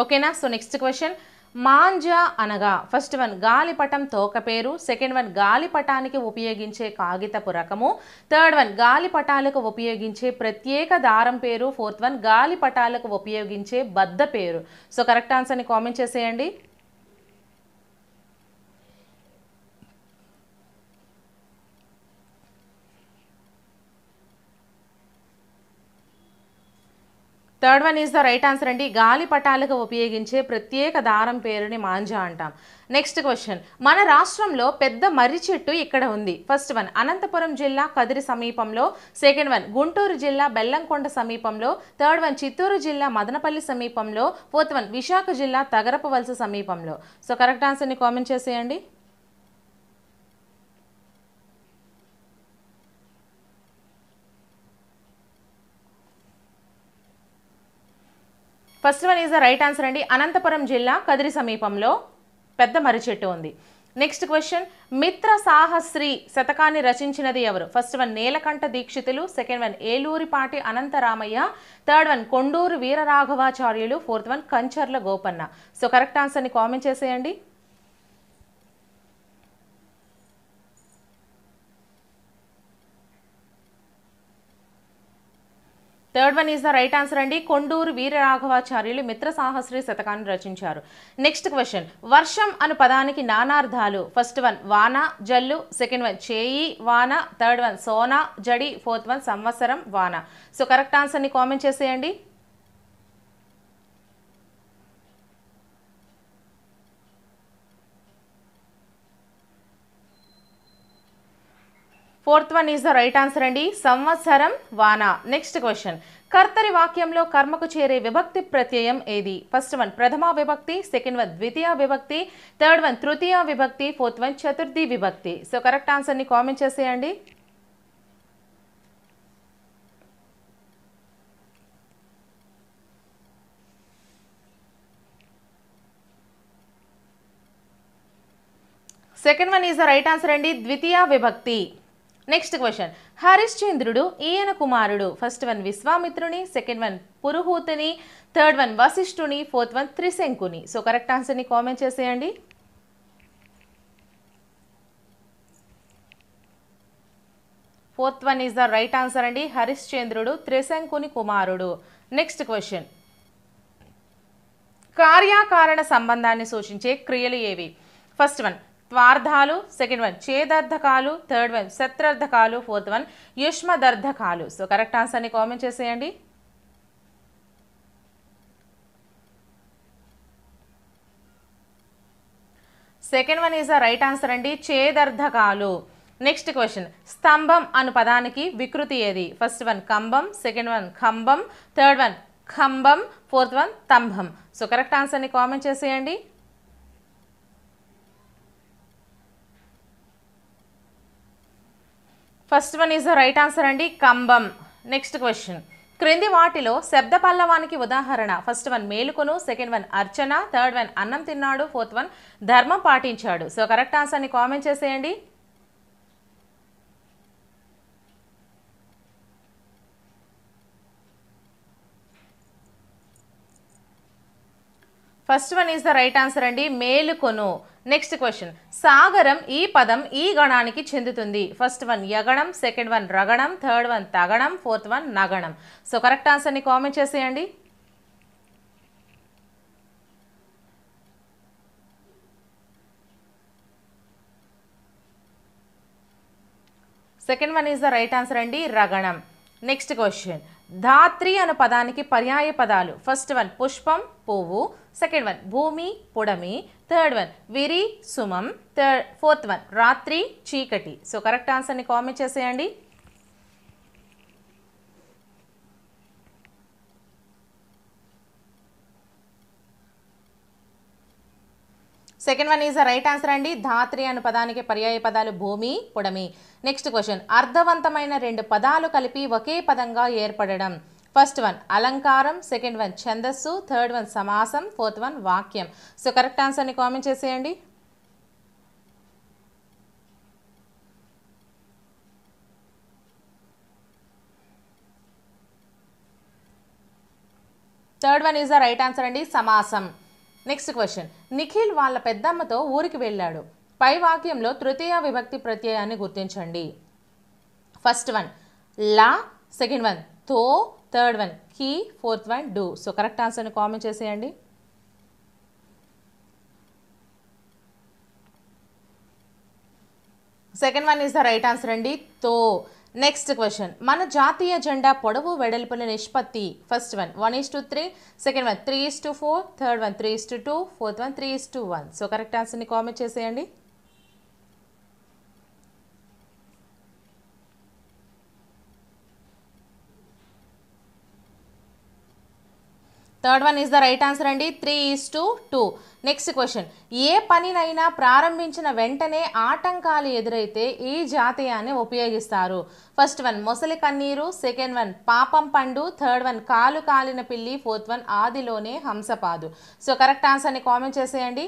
ఓకేనా. సో నెక్స్ట్ క్వశ్చన్, మాంజా అనగా ఫస్ట్ వన్ గాలిపటం తోక పేరు, సెకండ్ వన్ గాలిపటానికి ఉపయోగించే కాగితపు రకము, థర్డ్ వన్ గాలిపటాలకు ఉపయోగించే ప్రత్యేక దారం పేరు, ఫోర్త్ వన్ గాలిపటాలకు ఉపయోగించే బద్ద పేరు. సో కరెక్ట్ ఆన్సర్ని కామెంట్ చేసేయండి. Third one is the right answer అండి, గాలిపటాలకు ఉపయోగించే ప్రత్యేక దారం పేరుని మాంజా అంటాం. నెక్స్ట్ క్వశ్చన్, మన రాష్ట్రంలో పెద్ద మర్రి చెట్టు ఇక్కడ ఉంది. ఫస్ట్ వన్ అనంతపురం జిల్లా కదిరి సమీపంలో, సెకండ్ వన్ గుంటూరు జిల్లా బెల్లంకొండ సమీపంలో, థర్డ్ వన్ చిత్తూరు జిల్లా మదనపల్లి సమీపంలో, ఫోర్త్ వన్ విశాఖ జిల్లా తగరపు వలస సమీపంలో. సో కరెక్ట్ ఆన్సర్ని కామెంట్ చేసేయండి. First one is the right answer అండి, అనంతపురం జిల్లా కదిరి సమీపంలో పెద్ద మర్రి చెట్టు ఉంది. నెక్స్ట్ క్వశ్చన్, మిత్ర సాహస్రి శతకాన్ని రచించినది ఎవరు? First one Neelakantha Dikshitulu, second one Eluripati Anantaramayya, third one Konduru Veeraraghavacharyulu, fourth one Kancharla Gopanna. So correct ఆన్సర్ని కామెంట్ చేసేయండి. Third one is the right answer అండి, కొండూరు వీరరాఘవాచార్యులు మిత్ర సాహస్రి శతకాన్ని రచించారు. నెక్స్ట్ క్వశ్చన్, వర్షం అను పదానికి నానార్థాలు. ఫస్ట్ వన్ వాన జల్లు, సెకండ్ వన్ చేయి వాన, థర్డ్ వన్ సోనా జడి, ఫోర్త్ వన్ సంవత్సరం వాన. సో కరెక్ట్ ఆన్సర్ని కామెంట్ చేసేయండి. Fourth one is the right answer అండి, సంవత్సరం వాన. నెక్స్ట్ క్వశ్చన్, కర్తరి వాక్యంలో కర్మకు చేరే విభక్తి ప్రత్యయం ఏది? ఫస్ట్ వన్ ప్రథమ విభక్తి, సెకండ్ వన్ ద్వితీయ విభక్తి, థర్డ్ వన్ తృతీయ విభక్తి, ఫోర్త్ వన్ చతుర్థి విభక్తి. సో కరెక్ట్ ఆన్సర్ని కామెంట్ చేసేయండి. Second one is the right answer అండి, ద్వితీయ విభక్తి. నెక్స్ట్ క్వశ్చన్, హరిశ్చంద్రుడు ఈయన కుమారుడు. ఫస్ట్ వన్ విశ్వామిత్రుని, సెకండ్ వన్ పురుహూతుని, థర్డ్ వన్ వశిష్ఠుని, ఫోర్త్ వన్ త్రిశంకుని. సో కరెక్ట్ ఆన్సర్ని కామెంట్ చేసేయండి. Fourth one is the right answer అండి, హరిశ్చంద్రుడు త్రిశంకుని కుమారుడు. నెక్స్ట్ క్వశ్చన్, కార్యకారణ సంబంధాన్ని సూచించే క్రియలు ఏవి? ఫస్ట్ వన్ త్వార్థాలు, సెకండ్ వన్ చేదర్థకాలు, థర్డ్ వన్ శత్రర్థకాలు, ఫోర్త్ వన్ యుష్మదర్థకాలు. సో కరెక్ట్ ఆన్సర్ని కామెంట్ చేసేయండి. Second one is the right answer అండి, చేదర్థకాలు. నెక్స్ట్ క్వశ్చన్, స్తంభం అను పదానికి వికృతి ఏది? ఫస్ట్ వన్ కంబం, సెకండ్ వన్ ఖంబం, థర్డ్ వన్ ఖంబం, ఫోర్త్ వన్ తంభం. సో కరెక్ట్ ఆన్సర్ని కామెంట్ చేసేయండి. First one is the right answer అండి, కంబం. నెక్స్ట్ క్వశ్చన్, క్రింది వాటిలో శబ్ద పల్లవానికి ఉదాహరణ? ఫస్ట్ వన్ మేలుకొను, సెకండ్ వన్ అర్చన, థర్డ్ వన్ అన్నం తిన్నాడు, ఫోర్త్ వన్ ధర్మం పాటించాడు. సో కరెక్ట్ ఆన్సర్ని కామెంట్ చేసేయండి. First one is the right answer అండి, మేలుకొను. నెక్స్ట్ క్వశ్చన్, సాగరం ఈ పదం ఈ గణానికి చెందుతుంది? ఫస్ట్ వన్ యగణం, సెకండ్ వన్ రగణం, థర్డ్ వన్ తగణం, ఫోర్త్ వన్ నగణం. సో కరెక్ట్ ఆన్సర్ని కామెంట్ చేసేయండి. Second one is the right answer అండి, రగణం. నెక్స్ట్ క్వశ్చన్, ధాత్రి అను పదానికి పర్యాయ పదాలు? ఫస్ట్ వన్ పుష్పం పువ్వు, సెకండ్ వన్ భూమి పుడమి, థర్డ్ వన్ విరి సుమం, ఫోర్త్ వన్ రాత్రి చీకటి. సో కరెక్ట్ ఆన్సర్ని కామెంట్ చేసేయండి. Second one is the right answer అండి, ధాత్రి అను పదానికి పర్యాయ పదాలు భూమి పుడమి. నెక్స్ట్ క్వశ్చన్, అర్థవంతమైన రెండు పదాలు కలిపి ఒకే పదంగా ఏర్పడడం? ఫస్ట్ వన్ అలంకారం, సెకండ్ వన్ ఛందస్సు, థర్డ్ వన్ సమాసం, ఫోర్త్ వన్ వాక్యం. సో కరెక్ట్ ఆన్సర్ని కామెంట్ చేసేయండి. Third one is the right answer అండి, సమాసం. నెక్స్ట్ క్వశ్చన్, నిఖిల్ వాళ్ళ పెద్దమ్మతో ఊరికి వెళ్ళాడు. పై వాక్యంలో తృతీయ విభక్తి ప్రత్యయాన్ని గుర్తించండి. ఫస్ట్ వన్ లా, సెకండ్ వన్ తో, థర్డ్ వన్ కి, fourth one do. So correct ఆన్సర్ని కామెంట్ చేసేయండి. Second one is the right answer అండి, తో. నెక్స్ట్ క్వశ్చన్, మన జాతీయ జెండా పొడవు వెడల్పుల నిష్పత్తి. First one 1:3, second one 3:4, third one 3:2, fourth one 3:1. So correct ఆన్సర్ని కామెంట్ చేసేయండి. Third one is the right answer అండి, 3:2. నెక్స్ట్ క్వశ్చన్, ఏ పనినైనా ప్రారంభించిన వెంటనే ఆటంకాలు ఎదురైతే ఈ జాతీయాన్ని ఉపయోగిస్తారు. ఫస్ట్ వన్ మొసలి కన్నీరు, సెకండ్ వన్ పాపం పండు, థర్డ్ వన్ కాలు కాలిన పిల్లి, ఫోర్త్ వన్ ఆదిలోనే హంసపాదు. సో కరెక్ట్ ఆన్సర్ని కామెంట్ చేసేయండి.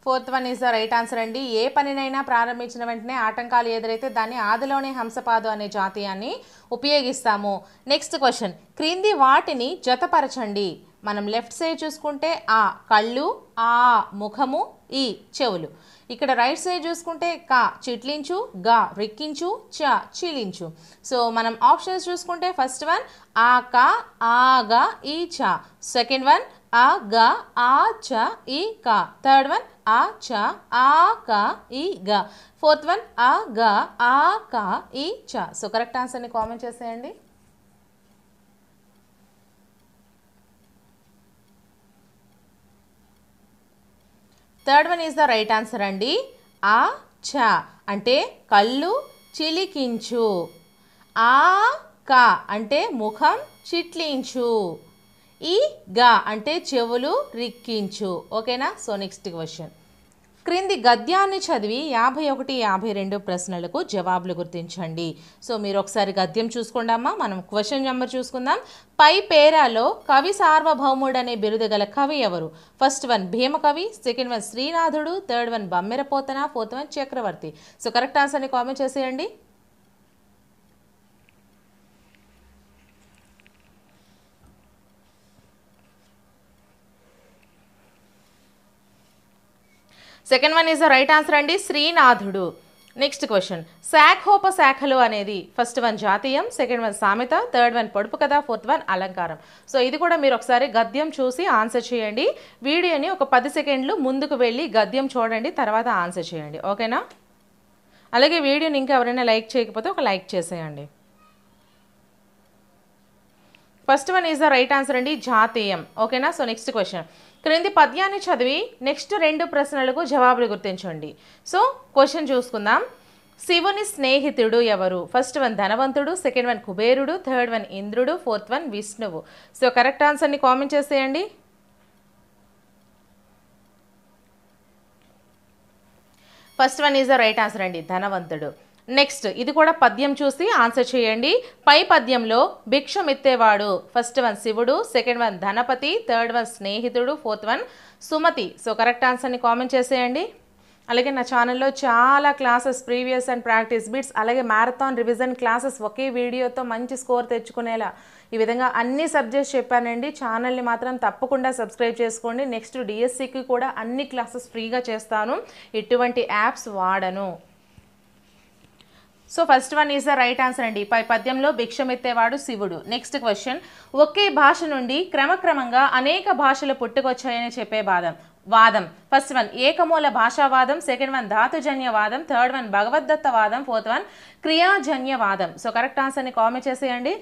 Fourth one is the right answer అండి, ఏ పనినైనా ప్రారంభించిన వెంటనే ఆటంకాలు ఎదురైతే దాన్ని ఆదిలోనే హంసపాదు అనే జాతీయాన్ని ఉపయోగిస్తాము. నెక్స్ట్ క్వశ్చన్, క్రింది వాటిని జతపరచండి. మనం లెఫ్ట్ సైడ్ చూసుకుంటే ఆ కళ్ళు, ఆ ముఖము, ఈ చెవులు. ఇక్కడ రైట్ సైడ్ చూసుకుంటే కా చిట్లించు, గా రిక్కించు, చ చీలించు. సో మనం ఆప్షన్స్ చూసుకుంటే ఫస్ట్ వన్ ఆ కా, ఆ గా, ఈ చ. సెకండ్ వన్ ఆ గ, ఆ చ, ఈ క. థర్డ్ వన్ ఆ చ, ఆ క, ఈ గ. ఫోర్త్ వన్ ఆ గ, ఆ క, ఈ చ. సో కరెక్ట్ ఆన్సర్ని కామెంట్ చేసేయండి. Third one is the right answer అండి, ఆ చ అంటే కళ్ళు చిలికించు, ఆ క అంటే ముఖం చిట్లించు, ఈ గా అంటే చెవులు రిక్కించు. ఓకేనా. సో నెక్స్ట్ క్వశ్చన్, క్రింది గద్యాన్ని చదివి 51, 52 ప్రశ్నలకు జవాబులు గుర్తించండి. సో మీరు ఒకసారి గద్యం చూసుకోండి అమ్మా. మనం క్వశ్చన్ నెంబర్ చూసుకుందాం. పై పేరాలో కవి సార్వభౌముడు అనే బిరుదు గల కవి ఎవరు? First one Bhimakavi, second one శ్రీనాథుడు, third one Bammera Potana, fourth one చక్రవర్తి. సో కరెక్ట్ ఆన్సర్ని కామెంట్ చేసేయండి. Second one is the right answer అండి, శ్రీనాథుడు. నెక్స్ట్ క్వశ్చన్, శాఖోపశాఖలు అనేది ఫస్ట్ వన్ జాతీయం, సెకండ్ వన్ సామెత, థర్డ్ వన్ పొడుపు కథ, ఫోర్త్ వన్ అలంకారం. సో ఇది కూడా మీరు ఒకసారి గద్యం చూసి ఆన్సర్ చేయండి. వీడియోని ఒక 10 సెకండ్లు ముందుకు వెళ్ళి గద్యం చూడండి, తర్వాత ఆన్సర్ చేయండి. ఓకేనా. అలాగే వీడియోని ఇంకా ఎవరైనా లైక్ చేయకపోతే ఒక లైక్ చేసేయండి. First one is the right answer అండి, జాతీయం. ఓకేనా. సో నెక్స్ట్ క్వశ్చన్, క్రింది పద్యాన్ని చదివి నెక్స్ట్ 2 ప్రశ్నలకు జవాబులు గుర్తించండి. సో క్వశ్చన్ చూసుకుందాం. శివుని స్నేహితుడు ఎవరు? ఫస్ట్ వన్ ధనవంతుడు, సెకండ్ వన్ కుబేరుడు, థర్డ్ వన్ ఇంద్రుడు, ఫోర్త్ వన్ విష్ణువు. సో కరెక్ట్ ఆన్సర్ని కామెంట్ చేసేయండి. First one is the right answer అండి, ధనవంతుడు. నెక్స్ట్ ఇది కూడా పద్యం చూసి ఆన్సర్ చేయండి. పై పద్యంలో భిక్షమెత్తేవాడు ఫస్ట్ వన్ శివుడు, second one Dhanapati, third one స్నేహితుడు, fourth one Sumati. So correct ఆన్సర్ని కామెంట్ చేసేయండి. అలాగే నా ఛానల్లో చాలా classes previous and practice bits అలాగే మ్యారథాన్ రివిజన్ క్లాసెస్ ఒకే వీడియోతో మంచి స్కోర్ తెచ్చుకునేలా ఈ విధంగా అన్ని సబ్జెక్ట్స్ చెప్పానండి. ఛానల్ని మాత్రం తప్పకుండా సబ్స్క్రైబ్ చేసుకోండి. నెక్స్ట్ డిఎస్సికి కూడా అన్ని క్లాసెస్ ఫ్రీగా చేస్తాను, ఎటువంటి యాప్స్ వాడను. So first one is the right answer అండి. పై పద్యంలో భిక్షమెత్తేవాడు శివుడు. నెక్స్ట్ క్వశ్చన్, ఒకే భాష నుండి క్రమక్రమంగా అనేక భాషలు పుట్టుకొచ్చాయని చెప్పే వాదం. ఫస్ట్ వన్ ఏకమూల భాషావాదం, సెకండ్ వన్ ధాతుజన్యవాదం, థర్డ్ వన్ భగవద్దత్తవాదం, ఫోర్త్ వన్ క్రియాజన్యవాదం. సో కరెక్ట్ ఆన్సర్ని కామెంట్ చేసేయండి.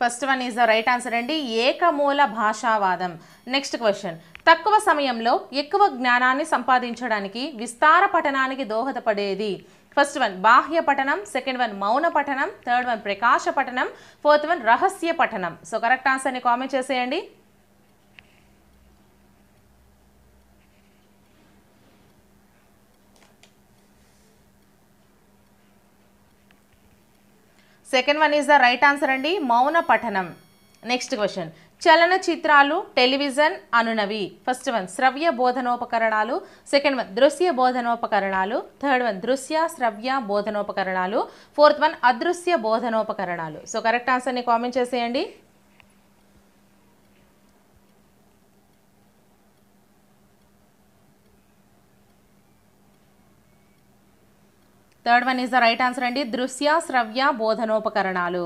First one is the right answer అండి, ఏకమూల భాషావాదం. నెక్స్ట్ క్వశ్చన్, తక్కువ సమయంలో ఎక్కువ జ్ఞానాన్ని సంపాదించడానికి విస్తార పఠనానికి దోహదపడేది. ఫస్ట్ వన్ బాహ్య పఠనం, సెకండ్ వన్ మౌన పఠనం, థర్డ్ వన్ ప్రకాశ పఠనం, ఫోర్త్ వన్ రహస్య పఠనం. సో కరెక్ట్ ఆన్సర్ని కామెంట్ చేసేయండి. Second one is the right answer అండి, మౌన పఠనం. నెక్స్ట్ క్వశ్చన్, చలనచిత్రాలు, టెలివిజన్ అనునవి. ఫస్ట్ వన్ శ్రవ్య బోధనోపకరణాలు, సెకండ్ వన్ దృశ్య బోధనోపకరణాలు, థర్డ్ వన్ దృశ్య శ్రవ్య బోధనోపకరణాలు, ఫోర్త్ వన్ అదృశ్య బోధనోపకరణాలు. సో కరెక్ట్ ఆన్సర్ని కామెంట్ చేసేయండి. Third one is the right answer అండి, దృశ్య శ్రవ్య బోధనోపకరణాలు.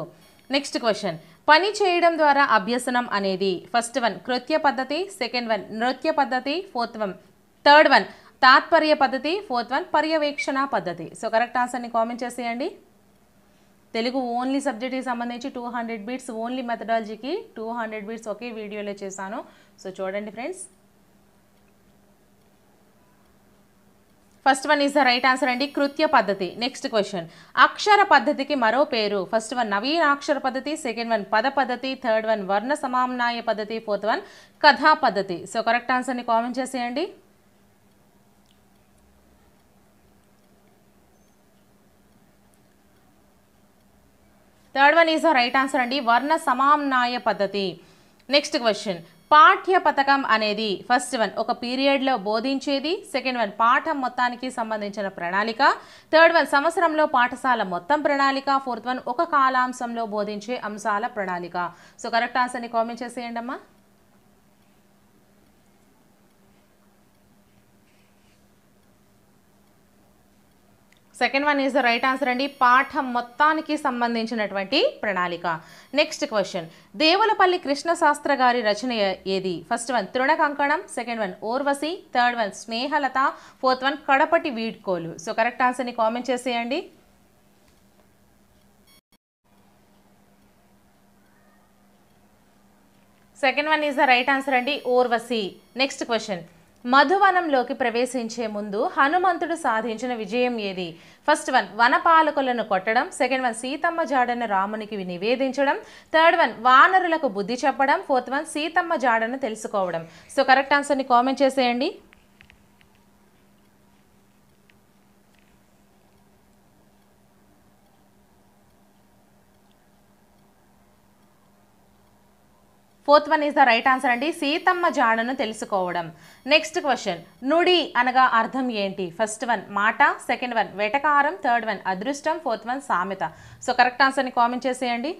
నెక్స్ట్ క్వశ్చన్, పని చేయడం ద్వారా అభ్యసనం అనేది. ఫస్ట్ వన్ కృత్య పద్ధతి, సెకండ్ వన్ నృత్య పద్ధతి, ఫోర్త్ వన్ థర్డ్ వన్ తాత్పర్య పద్ధతి, ఫోర్త్ వన్ పర్యవేక్షణ పద్ధతి. సో కరెక్ట్ ఆన్సర్ని కామెంట్ చేసేయండి. తెలుగు ఓన్లీ సబ్జెక్ట్కి సంబంధించి 200 బిట్స్, ఓన్లీ మెథడాలజీకి 200 బిట్స్ ఒకే వీడియోలో చేశాను. సో చూడండి friends. First one is the right answer అండి, కృత్య పద్ధతి. నెక్స్ట్ క్వశ్చన్, అక్షర పద్ధతికి మరో పేరు. ఫస్ట్ వన్ నవీన అక్షర పద్ధతి, సెకండ్ వన్ పద పద్ధతి, థర్డ్ వన్ వర్ణ సమామ్నాయ పద్ధతి, ఫోర్త్ వన్ కథా పద్ధతి. సో కరెక్ట్ ఆన్సర్ని కామెంట్ చేసేయండి. Third one is the right answer అండి, వర్ణ సమామ్నాయ పద్ధతి. నెక్స్ట్ క్వశ్చన్, పాఠ్య పథకం అనేది. ఫస్ట్ వన్ ఒక పీరియడ్లో బోధించేది, సెకండ్ వన్ పాఠం మొత్తానికి సంబంధించిన ప్రణాళిక, థర్డ్ వన్ సంవత్సరంలో పాఠశాల మొత్తం ప్రణాళిక, ఫోర్త్ వన్ ఒక కాలాంశంలో బోధించే అంశాల ప్రణాళిక. సో కరెక్ట్ ఆన్సర్ని కామెంట్ చేసేయండి అమ్మా. Second one is the right answer అండి, పాఠం మొత్తానికి సంబంధించినటువంటి ప్రణాళిక. నెక్స్ట్ క్వశ్చన్, దేవులపల్లి కృష్ణశాస్త్ర గారి రచన ఏది. First one Trinakankanam, second one Urvashi, third one Snehalata, fourth one Kadapati Veedkolu. So correct ఆన్సర్ని కామెంట్ చేసేయండి. Second one is the right answer అండి, ఊర్వశి. నెక్స్ట్ క్వశ్చన్, మధువనంలోకి ప్రవేశించే ముందు హనుమంతుడు సాధించిన విజయం ఏది. ఫస్ట్ వన్ వనపాలకులను కొట్టడం, సెకండ్ వన్ సీతమ్మ జాడను రామునికి నివేదించడం, థర్డ్ వన్ వానరులకు బుద్ధి చెప్పడం, ఫోర్త్ వన్ సీతమ్మ జాడను తెలుసుకోవడం. సో కరెక్ట్ ఆన్సర్ని కామెంట్ చేసేయండి. Fourth one is the right answer అండి, సీతమ్మ జాడను తెలుసుకోవడం. నెక్స్ట్ క్వశ్చన్, నుడి అనగా అర్థం ఏంటి. ఫస్ట్ వన్ మాట, సెకండ్ వన్ వెటకారం, థర్డ్ వన్ అదృష్టం, ఫోర్త్ వన్ సామెత. సో కరెక్ట్ ఆన్సర్ని కామెంట్ చేసేయండి.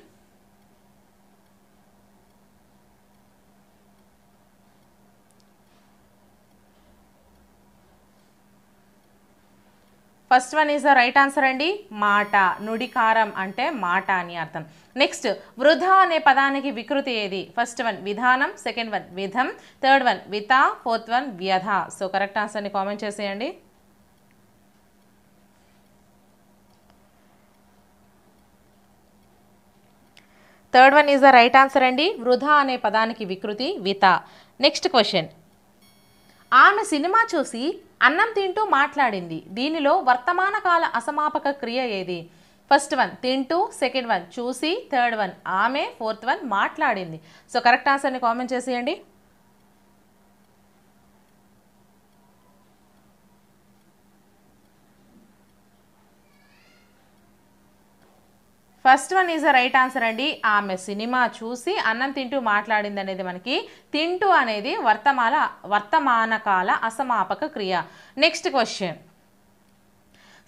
First one is the right answer అండి, మాట. నుడికారం అంటే మాట అని అర్థం. నెక్స్ట్, వృధా అనే పదానికి వికృతి ఏది. ఫస్ట్ వన్ విధానం, సెకండ్ వన్ విధం, థర్డ్ వన్ విత, ఫోర్త్ వన్ వ్యధ. సో కరెక్ట్ ఆన్సర్ని కామెంట్ చేసేయండి. Third one is the right answer అండి, వృధా అనే పదానికి వికృతి విత. నెక్స్ట్ క్వశ్చన్, ఆమె సినిమా చూసి అన్నం తింటూ మాట్లాడింది. దీనిలో వర్తమాన కాల అసమాపక క్రియ ఏది. ఫస్ట్ వన్ తింటూ, సెకండ్ వన్ చూసి, థర్డ్ వన్ ఆమె, ఫోర్త్ వన్ మాట్లాడింది. సో కరెక్ట్ ఆన్సర్ని కామెంట్ చేసేయండి. First one is the right answer అండి, ఆమె సినిమా చూసి అన్నం తింటూ మాట్లాడింది అనేది మనకి తింటూ అనేది వర్తమాన కాల అసమాపక క్రియ. నెక్స్ట్ క్వశ్చన్,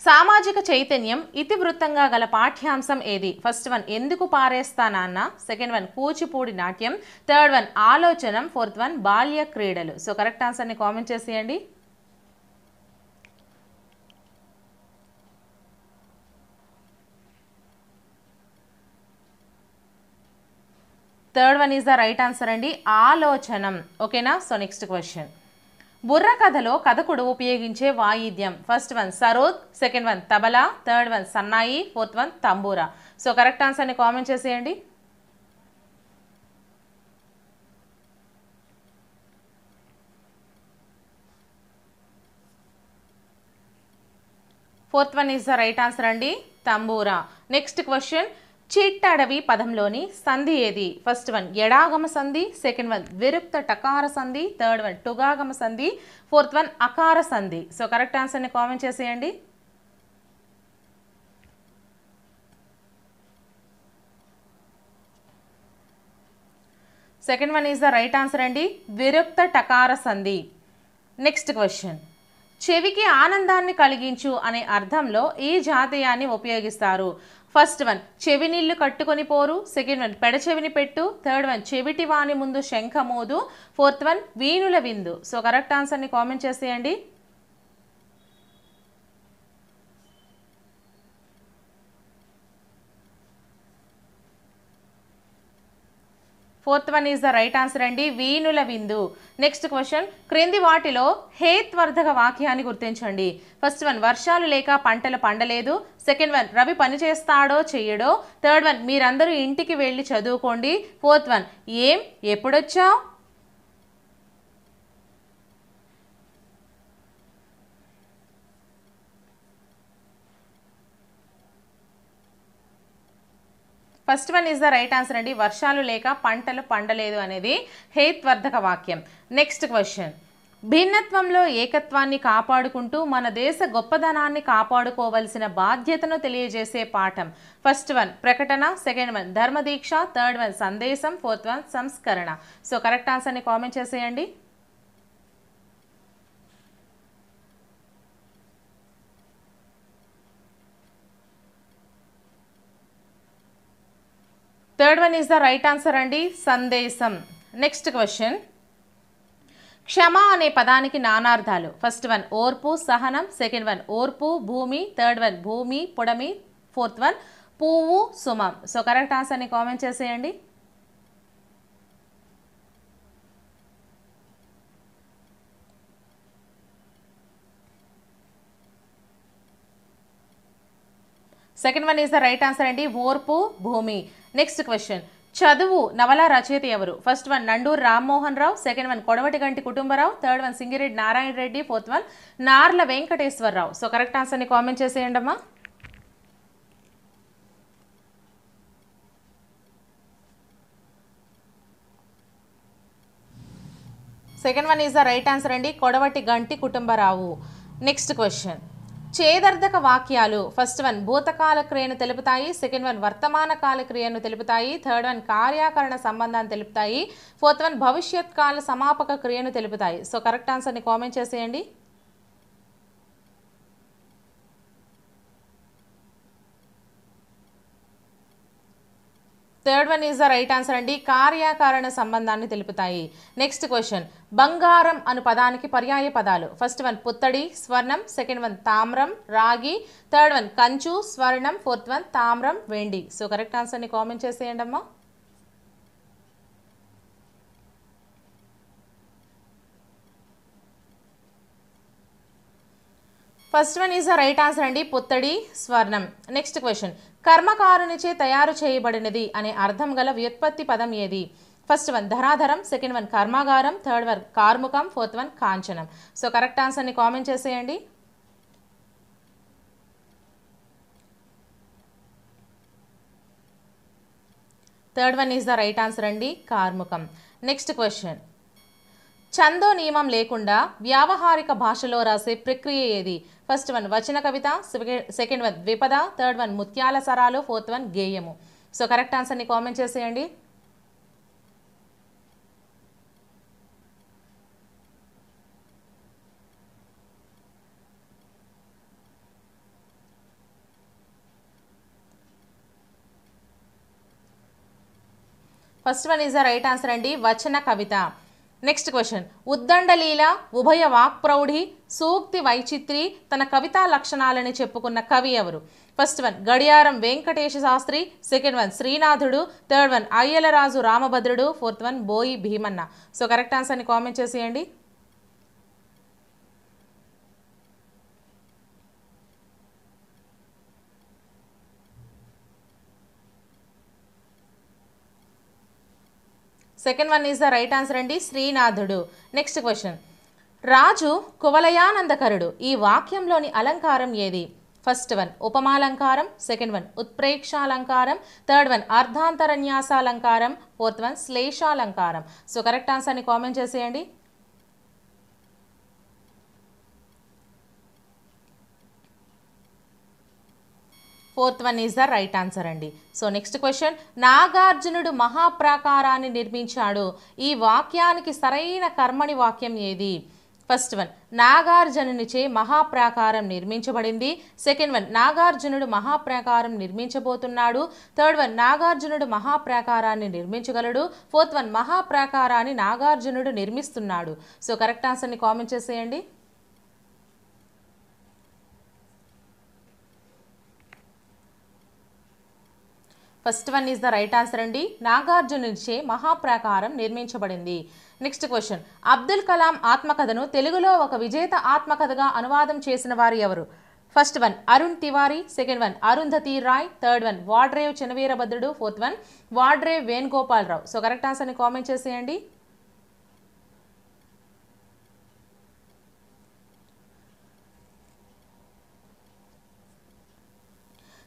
సామాజిక చైతన్యం ఇతివృత్తంగా గల పాఠ్యాంశం ఏది. ఫస్ట్ వన్ ఎందుకు పారేస్తా నాన్న, సెకండ్ వన్ కూచిపూడి నాట్యం, థర్డ్ వన్ ఆలోచనం, ఫోర్త్ వన్ బాల్య క్రీడలు. సో కరెక్ట్ ఆన్సర్ని కామెంట్ చేసేయండి. Third one is the right answer అండి, ఆలోచనం. ఓకేనా. సో నెక్స్ట్ క్వశ్చన్, బుర్ర కథలో కథకుడు ఉపయోగించే వాయిద్యం. First one sarod, second one tabla, third one సన్నాయి, fourth one tambura. So correct ఆన్సర్ని కామెంట్ చేసేయండి. Fourth one is the right answer అండి, తంబూరా. నెక్స్ట్ క్వశ్చన్, చిట్టడవి పదంలోని సంధి ఏది. ఫస్ట్ వన్ ఎడాగమ సంధి, సెకండ్ వన్ విరుక్త టకార సంధి, థర్డ్ వన్ టుగాగమ సంధి, ఫోర్త్ వన్ అకార సంధి. సో కరెక్ట్ ఆన్సర్ని కామెంట్ చేసేయండి. Second one is the right answer అండి, విరుక్త టకార సంధి. నెక్స్ట్ క్వశ్చన్, చెవికి ఆనందాన్ని కలిగించు అనే అర్థంలో ఈ జాతీయాన్ని ఉపయోగిస్తారు. ఫస్ట్ వన్ చెవి నీళ్లు కట్టుకొని పోరు, సెకండ్ వన్ పెడచెవిని పెట్టు, థర్డ్ వన్ చెవిటి వాని ముందు శంఖమోదు, ఫోర్త్ వన్ వీణుల విందు. సో కరెక్ట్ ఆన్సర్ని కామెంట్ చేసేయండి. Fourth one is the right answer అండి, వీణుల విందు. నెక్స్ట్ క్వశ్చన్, క్రింది వాటిలో హేత్వర్ధక వాక్యాన్ని గుర్తించండి. ఫస్ట్ వన్ వర్షాలు లేక పంటలు పండలేదు, సెకండ్ వన్ రవి పని చేస్తాడో చెయ్యడో, థర్డ్ వన్ మీరందరూ ఇంటికి వెళ్ళి చదువుకోండి, ఫోర్త్ వన్ ఏం ఎప్పుడొచ్చావు. First one is the right answer అండి, వర్షాలు లేక పంటలు పండలేదు అనేది హేత్వర్ధక వాక్యం. నెక్స్ట్ క్వశ్చన్, భిన్నత్వంలో ఏకత్వాన్ని కాపాడుకుంటూ మన దేశ గొప్పదనాన్ని కాపాడుకోవలసిన బాధ్యతను తెలియజేసే పాఠం. ఫస్ట్ వన్ ప్రకటన, సెకండ్ వన్ ధర్మదీక్ష, థర్డ్ వన్ సందేశం, ఫోర్త్ వన్ సంస్కరణ. సో కరెక్ట్ ఆన్సర్ని కామెంట్ చేసేయండి. Third one is the right answer అండి, సందేశం. నెక్స్ట్ క్వశ్చన్, క్షమ అనే పదానికి నానార్థాలు. ఫస్ట్ వన్ ఓర్పు సహనం, సెకండ్ వన్ ఓర్పు భూమి, థర్డ్ వన్ భూమి పొడమి, ఫోర్త్ వన్ పువ్వు సుమం. సో కరెక్ట్ ఆన్సర్ని కామెంట్ చేసేయండి. Second one is the right answer అండి, ఓర్పు భూమి. నెక్స్ట్ క్వశ్చన్, చదువు నవల రచయిత ఎవరు. First one Nanduru Rammohan Rao, second one Kodavati Ganti Kutumbarao, third one Singireddy Narayana Reddy, fourth one Narla Venkateswararao. So correct ఆన్సర్ని కామెంట్ చేసేయండి అమ్మా. Second one is the right answer అండి, కొడవటి గంటి కుటుంబరావు. నెక్స్ట్ క్వశ్చన్, చేదర్ధక వాక్యాలు. ఫస్ట్ వన్ భూతకాల క్రియను తెలుపుతాయి, సెకండ్ వన్ వర్తమాన కాల క్రియను తెలుపుతాయి, థర్డ్ వన్ కార్యాకరణ సంబంధాన్ని తెలుపుతాయి, ఫోర్త్ వన్ భవిష్యత్ కాల సమాపక క్రియను తెలుపుతాయి. సో కరెక్ట్ ఆన్సర్ని కామెంట్ చేసేయండి. Third one is the right answer అండి, కార్యకారణ సంబంధాన్ని తెలుపుతాయి. నెక్స్ట్ క్వశ్చన్, బంగారం అను పదానికి పర్యాయ పదాలు. ఫస్ట్ వన్ పుత్తడి స్వర్ణం, సెకండ్ వన్ తామ్రం రాగి, థర్డ్ వన్ కంచు స్వర్ణం, ఫోర్త్ వన్ తామ్రం వెండి. సో కరెక్ట్ ఆన్సర్ని కామెంట్ చేసేయండి అమ్మా. First one is the right answer అండి, పుత్తడి స్వర్ణం. నెక్స్ట్ క్వశ్చన్, కర్మకారునిచే తయారు చేయబడినది అనే అర్థం గల వ్యుత్పత్తి పదం ఏది. ఫస్ట్ వన్ ధరాధరం, సెకండ్ వన్ కర్మాగారం, థర్డ్ వన్ కార్ముకం, ఫోర్త్ వన్ కాంచనం. సో కరెక్ట్ ఆన్సర్ని కామెంట్ చేసేయండి. Third one is the right answer అండి, కార్ముకం. నెక్స్ట్ క్వశ్చన్, ఛందో నియమం లేకుండా వ్యావహారిక భాషలో రాసే ప్రక్రియ ఏది. ఫస్ట్ వన్ వచన కవిత, సెకండ్ వన్ ద్విపద, థర్డ్ వన్ ముత్యాల సరాలు, ఫోర్త్ వన్ గేయము. సో కరెక్ట్ ఆన్సర్ని కామెంట్ చేసేయండి. First one is the right answer అండి, వచన కవిత. నెక్స్ట్ క్వశ్చన్, ఉద్దండలీల ఉభయ వాక్ప్రౌఢి సూక్తి వైచిత్రి తన కవితా లక్షణాలని చెప్పుకున్న కవి ఎవరు. First one Gadiyaram Venkatesha Sastri, second one శ్రీనాథుడు, థర్డ్ వన్ అయ్యలరాజు రామభద్రుడు, fourth one Boyi Bhimanna. So correct ఆన్సర్ని కామెంట్ చేసేయండి. Second one is the right answer అండి, శ్రీనాథుడు. నెక్స్ట్ క్వశ్చన్, రాజు కువలయానందకరుడు ఈ వాక్యంలోని అలంకారం ఏది. ఫస్ట్ వన్ ఉపమాలంకారం, సెకండ్ వన్ ఉత్ప్రేక్షాలంకారం, థర్డ్ వన్ అర్ధాంతరన్యాసాలంకారం, ఫోర్త్ వన్ శ్లేషాలంకారం. సో కరెక్ట్ ఆన్సర్ని కామెంట్ చేసేయండి. Fourth one is the right answer అండి. సో నెక్స్ట్ క్వశ్చన్, నాగార్జునుడు మహాప్రాకారాన్ని నిర్మించాడు. ఈ వాక్యానికి సరైన కర్మణి వాక్యం ఏది? ఫస్ట్ వన్, నాగార్జునునిచే మహాప్రాకారం నిర్మించబడింది. సెకండ్ వన్, నాగార్జునుడు మహాప్రాకారం నిర్మించబోతున్నాడు. థర్డ్ వన్, నాగార్జునుడు మహాప్రాకారాన్ని నిర్మించగలడు. ఫోర్త్ వన్, మహాప్రాకారాన్ని నాగార్జునుడు నిర్మిస్తున్నాడు. సో కరెక్ట్ ఆన్సర్ని కామెంట్ చేసేయండి. First one is the right answer అండి. నాగార్జునునిచే మహాప్రాకారం నిర్మించబడింది. నెక్స్ట్ క్వశ్చన్, అబ్దుల్ కలాం ఆత్మకథను తెలుగులో ఒక విజేత ఆత్మకథగా అనువాదం చేసిన వారు ఎవరు? First one, Arun Tiwari. Second one, Arundhati Roy. Third one, Vadrev Chinaveerabhadrudu. Fourth one, Vadrev Venugopalarao. So correct ఆన్సర్ని కామెంట్ చేసేయండి.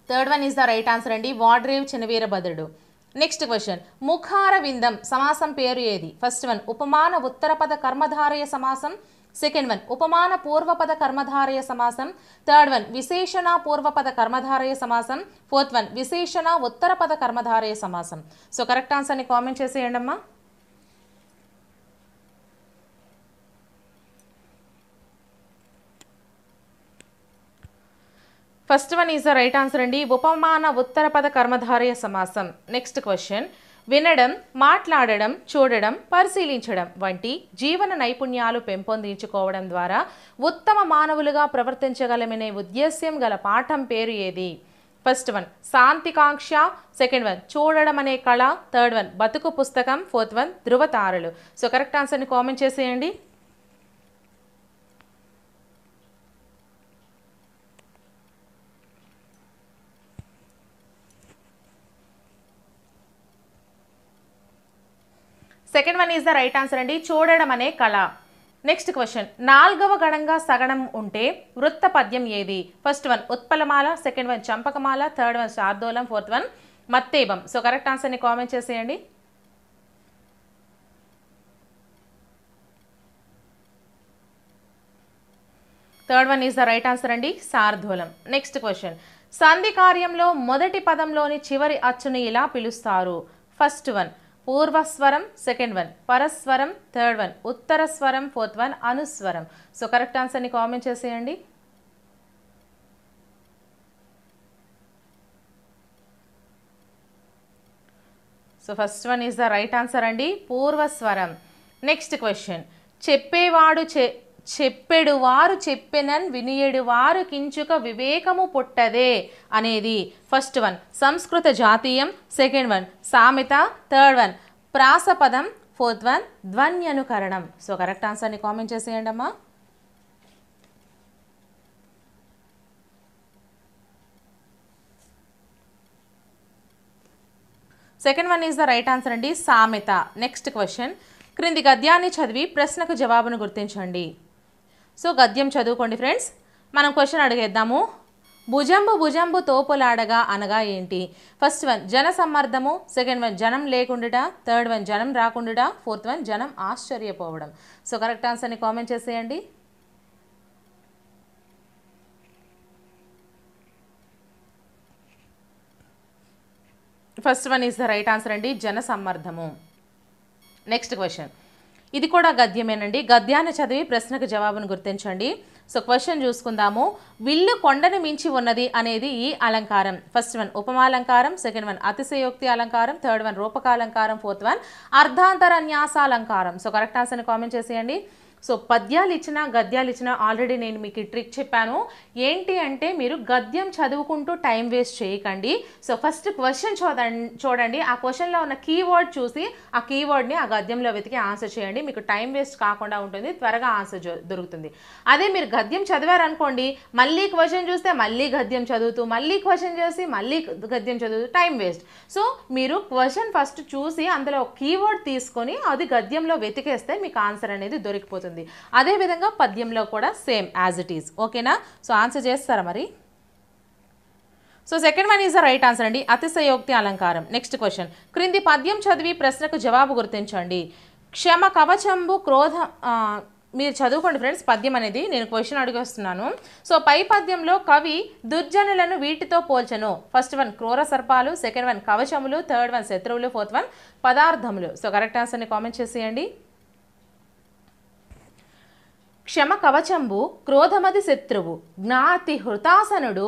Third one is the right answer అండి, వాడ్రేవ్ చినవీరభద్రుడు. నెక్స్ట్ క్వశ్చన్, ముఖార విందం సమాసం పేరు ఏది? ఫస్ట్ వన్, ఉపమాన ఉత్తరపద కర్మధారయ సమాసం. సెకండ్ వన్, ఉపమాన పూర్వపద కర్మధారయ సమాసం. థర్డ్ వన్, విశేషణ పూర్వపద కర్మధారయ సమాసం. ఫోర్త్ వన్, విశేషణ ఉత్తరపద కర్మధారయ సమాసం. సో కరెక్ట్ ఆన్సర్ని కామెంట్ చేసేయండి అమ్మా. First one is the right answer అండి, ఉపమాన ఉత్తరపద కర్మధారయ సమాసం. నెక్స్ట్ క్వశ్చన్, వినడం, మాట్లాడడం, చూడడం, పరిశీలించడం వంటి జీవన నైపుణ్యాలు పెంపొందించుకోవడం ద్వారా ఉత్తమ మానవులుగా ప్రవర్తించగలమనే ఉద్దేశ్యం గల పాఠం పేరు ఏది? ఫస్ట్ వన్, శాంతికాంక్ష. సెకండ్ వన్, చూడడం అనే కళ. థర్డ్ వన్, బతుకు పుస్తకం. ఫోర్త్ వన్, ధృవతారలు. సో కరెక్ట్ ఆన్సర్ని కామెంట్ చేసేయండి. Second one is the right answer అండి, చూడడం అనే కళ. నెక్స్ట్ క్వశ్చన్, నాల్గవ గణంగా సగణం ఉంటే వృత్త పద్యం ఏది? ఫస్ట్ వన్, ఉత్పలమాల. సెకండ్ వన్, చంపకమాల. థర్డ్ వన్, శార్దూలం. ఫోర్త్ వన్, మత్తేబం. సో కరెక్ట్ ఆన్సర్ని కామెంట్ చేసేయండి. Third one is the right answer అండి, శార్దూలం. నెక్స్ట్ క్వశ్చన్, సంధి కార్యంలో మొదటి పదంలోని చివరి అచ్చుని ఇలా పిలుస్తారు? ఫస్ట్ వన్, పూర్వస్వరం. సెకండ్ వన్, పరస్వరం. థర్డ్ వన్, ఉత్తరస్వరం. ఫోర్త్ వన్, అనుస్వరం. సో కరెక్ట్ ఆన్సర్ని కామెంట్ చేసేయండి. So first one is the right answer అండి, పూర్వస్వరం. నెక్స్ట్ క్వశ్చన్, చెప్పెడు వారు చెప్పెనన్ వినియడు వారు కించుక వివేకము పుట్టదే అనేది ఫస్ట్ వన్ సంస్కృత జాతీయం. సెకండ్ వన్, సామెత. థర్డ్ వన్, ప్రాసపదం. ఫోర్త్ వన్, ధ్వన్యనుకరణం. సో కరెక్ట్ ఆన్సర్ని కామెంట్ చేసేయండి అమ్మా. Second one is the right answer అండి, సామెత. నెక్స్ట్ క్వశ్చన్, క్రింది గద్యాన్ని చదివి ప్రశ్నకు జవాబును గుర్తించండి. సో గద్యం చదువుకోండి ఫ్రెండ్స్. మనం క్వశ్చన్ అడిగేద్దాము. భుజంబు భుజంబు తోపులాడగా అనగా ఏంటి? ఫస్ట్ వన్, జన సమ్మర్దము. సెకండ్ వన్, జనం లేకుండుట. థర్డ్ వన్, జనం రాకుండుట. ఫోర్త్ వన్, జనం ఆశ్చర్యపోవడం. సో కరెక్ట్ ఆన్సర్ని కామెంట్ చేసేయండి. First one is the right answer అండి, జన సమ్మర్దము. నెక్స్ట్ క్వశ్చన్, ఇది కూడా గద్యమేనండి. గద్యాన్ని చదివి ప్రశ్నకు జవాబును గుర్తించండి. సో క్వశ్చన్ చూసుకుందాము. విల్లు కొండను మించి ఉన్నది అనేది ఈ అలంకారం. ఫస్ట్ వన్, ఉపమాలంకారం. సెకండ్ వన్, అతిశయోక్తి అలంకారం. థర్డ్ వన్, రూపకాలంకారం. ఫోర్త్ వన్, అర్ధాంతర న్యాసాలంకారం. సో కరెక్ట్ ఆన్సర్ని కామెంట్ చేసేయండి. సో పద్యాలు ఇచ్చిన గద్యాలు ఇచ్చిన ఆల్రెడీ నేను మీకు ఈ ట్రిక్ చెప్పాను. ఏంటి అంటే మీరు గద్యం చదువుకుంటూ టైం వేస్ట్ చేయకండి. సో ఫస్ట్ క్వశ్చన్ చూడండి, ఆ క్వశ్చన్లో ఉన్న కీవర్డ్ చూసి ఆ కీవర్డ్ని ఆ గద్యంలో వెతికి ఆన్సర్ చేయండి. మీకు టైం వేస్ట్ కాకుండా ఉంటుంది, త్వరగా ఆన్సర్ దొరుకుతుంది. అదే మీరు గద్యం చదివారనుకోండి, మళ్ళీ క్వశ్చన్ చూస్తే మళ్ళీ గద్యం చదువుతూ, మళ్ళీ క్వశ్చన్ చేసి మళ్ళీ గద్యం చదువుతూ టైం వేస్ట్. సో మీరు క్వశ్చన్ ఫస్ట్ చూసి అందులో కీవర్డ్ తీసుకొని అది గద్యంలో వెతికేస్తే మీకు ఆన్సర్ అనేది దొరికిపోతుంది. అదేవిధంగా పద్యంలో కూడా సేమ్ యాజ్ ఇట్ ఈజ్. ఓకేనా? సో ఆన్సర్ చేస్తారా మరి? So second one is the right answer అండి, అతిశయోక్తి అలంకారం. నెక్స్ట్ క్వశ్చన్, క్రింది పద్యం చదివి ప్రశ్నకు జవాబు గుర్తించండి. క్షమ కవచంబు మీరు చదువుకోండి ఫ్రెండ్స్ పద్యం అనేది, నేను క్వశ్చన్ అడిగేస్తున్నాను. సో పై పద్యంలో కవి దుర్జనులను వీటితో పోల్చను. ఫస్ట్ వన్ క్రూర సర్పాలు, సెకండ్ వన్ కవచములు, థర్డ్ వన్ శత్రువులు, ఫోర్త్ వన్ పదార్థములు. సో కరెక్ట్ ఆన్సర్ని కామెంట్ చేసేయండి. క్షమ కవచంబు, క్రోధమది శత్రువు, జ్ఞాతి హృతాసనుడు,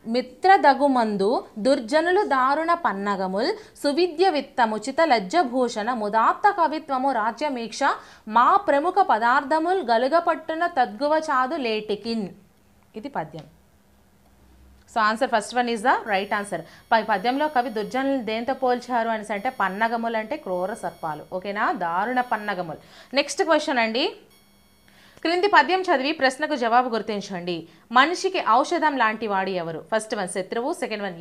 మిత్రదగుమందు, దుర్జనులు దారుణ పన్నగముల్, సువిద్య విత్తముచిత లజ్జభూషణ, ముదాత్త కవిత్వము రాజ్యమీక్ష, మా ప్రముఖ పదార్థముల్ గలుగపట్టున తద్గువ చాదు లేటికిన్. ఇది పద్యం. So answer first one is the right answer. పై పద్యంలో కవి దుర్జనులు దేంతో పోల్చారు అనేసి అంటే పన్నగములు అంటే క్రూర సర్పాలు. ఓకేనా, దారుణ పన్నగములు. నెక్స్ట్ క్వశ్చన్ అండి. క్రింది పద్యం చదివి ప్రశ్నకు జవాబు గుర్తించండి. మనిషికి ఔషధం లాంటి వాడు ఎవరు? ఫస్ట్ వన్ శత్రువు, సెకండ్ వన్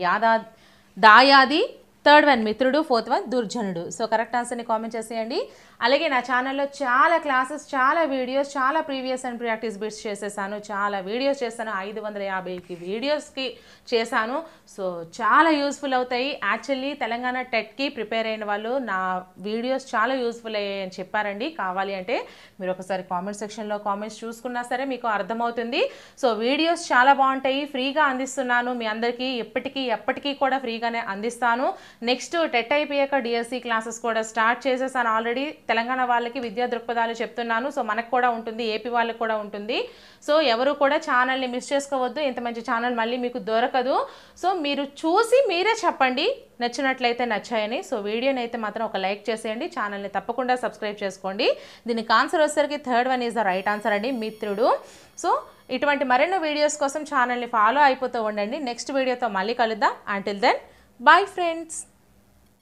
దాయాది, థర్డ్ వన్ మిత్రుడు, ఫోర్త్ వన్ దుర్జనుడు. సో కరెక్ట్ ఆన్సర్ని కామెంట్ చేసేయండి. అలాగే నా ఛానల్లో చాలా క్లాసెస్, చాలా వీడియోస్, చాలా ప్రీవియస్ అండ్ ప్రాక్టీస్ బిట్స్ చేసేసాను. చాలా వీడియోస్ చేస్తాను, 550 వీడియోస్కి చేశాను. సో చాలా యూస్ఫుల్ అవుతాయి. యాక్చువల్లీ తెలంగాణ టెట్కి ప్రిపేర్ అయిన వాళ్ళు నా వీడియోస్ చాలా యూస్ఫుల్ అయ్యాయని చెప్పారండి. కావాలి అంటే మీరు ఒకసారి కామెంట్ సెక్షన్లో కామెంట్స్ చూసుకున్నా సరే మీకు అర్థమవుతుంది. సో వీడియోస్ చాలా బాగుంటాయి, ఫ్రీగా అందిస్తున్నాను మీ అందరికీ. ఎప్పటికీ కూడా ఫ్రీగానే అందిస్తాను. నెక్స్ట్ టెట్ అయిపోయాక డిఎస్సి క్లాసెస్ కూడా స్టార్ట్ చేసేసాను ఆల్రెడీ. తెలంగాణ వాళ్ళకి విద్యా దృక్పథాలు చెప్తున్నాను. సో మనకు కూడా ఉంటుంది, ఏపీ వాళ్ళకి కూడా ఉంటుంది. సో ఎవరు కూడా ఛానల్ని మిస్ చేసుకోవద్దు. ఇంత మంచి ఛానల్ మళ్ళీ మీకు దొరకదు. సో మీరు చూసి మీరే చెప్పండి నచ్చినట్లయితే నచ్చాయని. సో వీడియోని అయితే మాత్రం ఒక లైక్ చేసేయండి. ఛానల్ని తప్పకుండా సబ్స్క్రైబ్ చేసుకోండి. దీనికి ఆన్సర్ వచ్చేసరికి third one is the right answer అండి, మిత్రుడు. సో ఇటువంటి మరెన్నో వీడియోస్ కోసం ఛానల్ని ఫాలో అయిపోతూ ఉండండి. నెక్స్ట్ వీడియోతో మళ్ళీ కలుద్దాం. Until then, bye friends.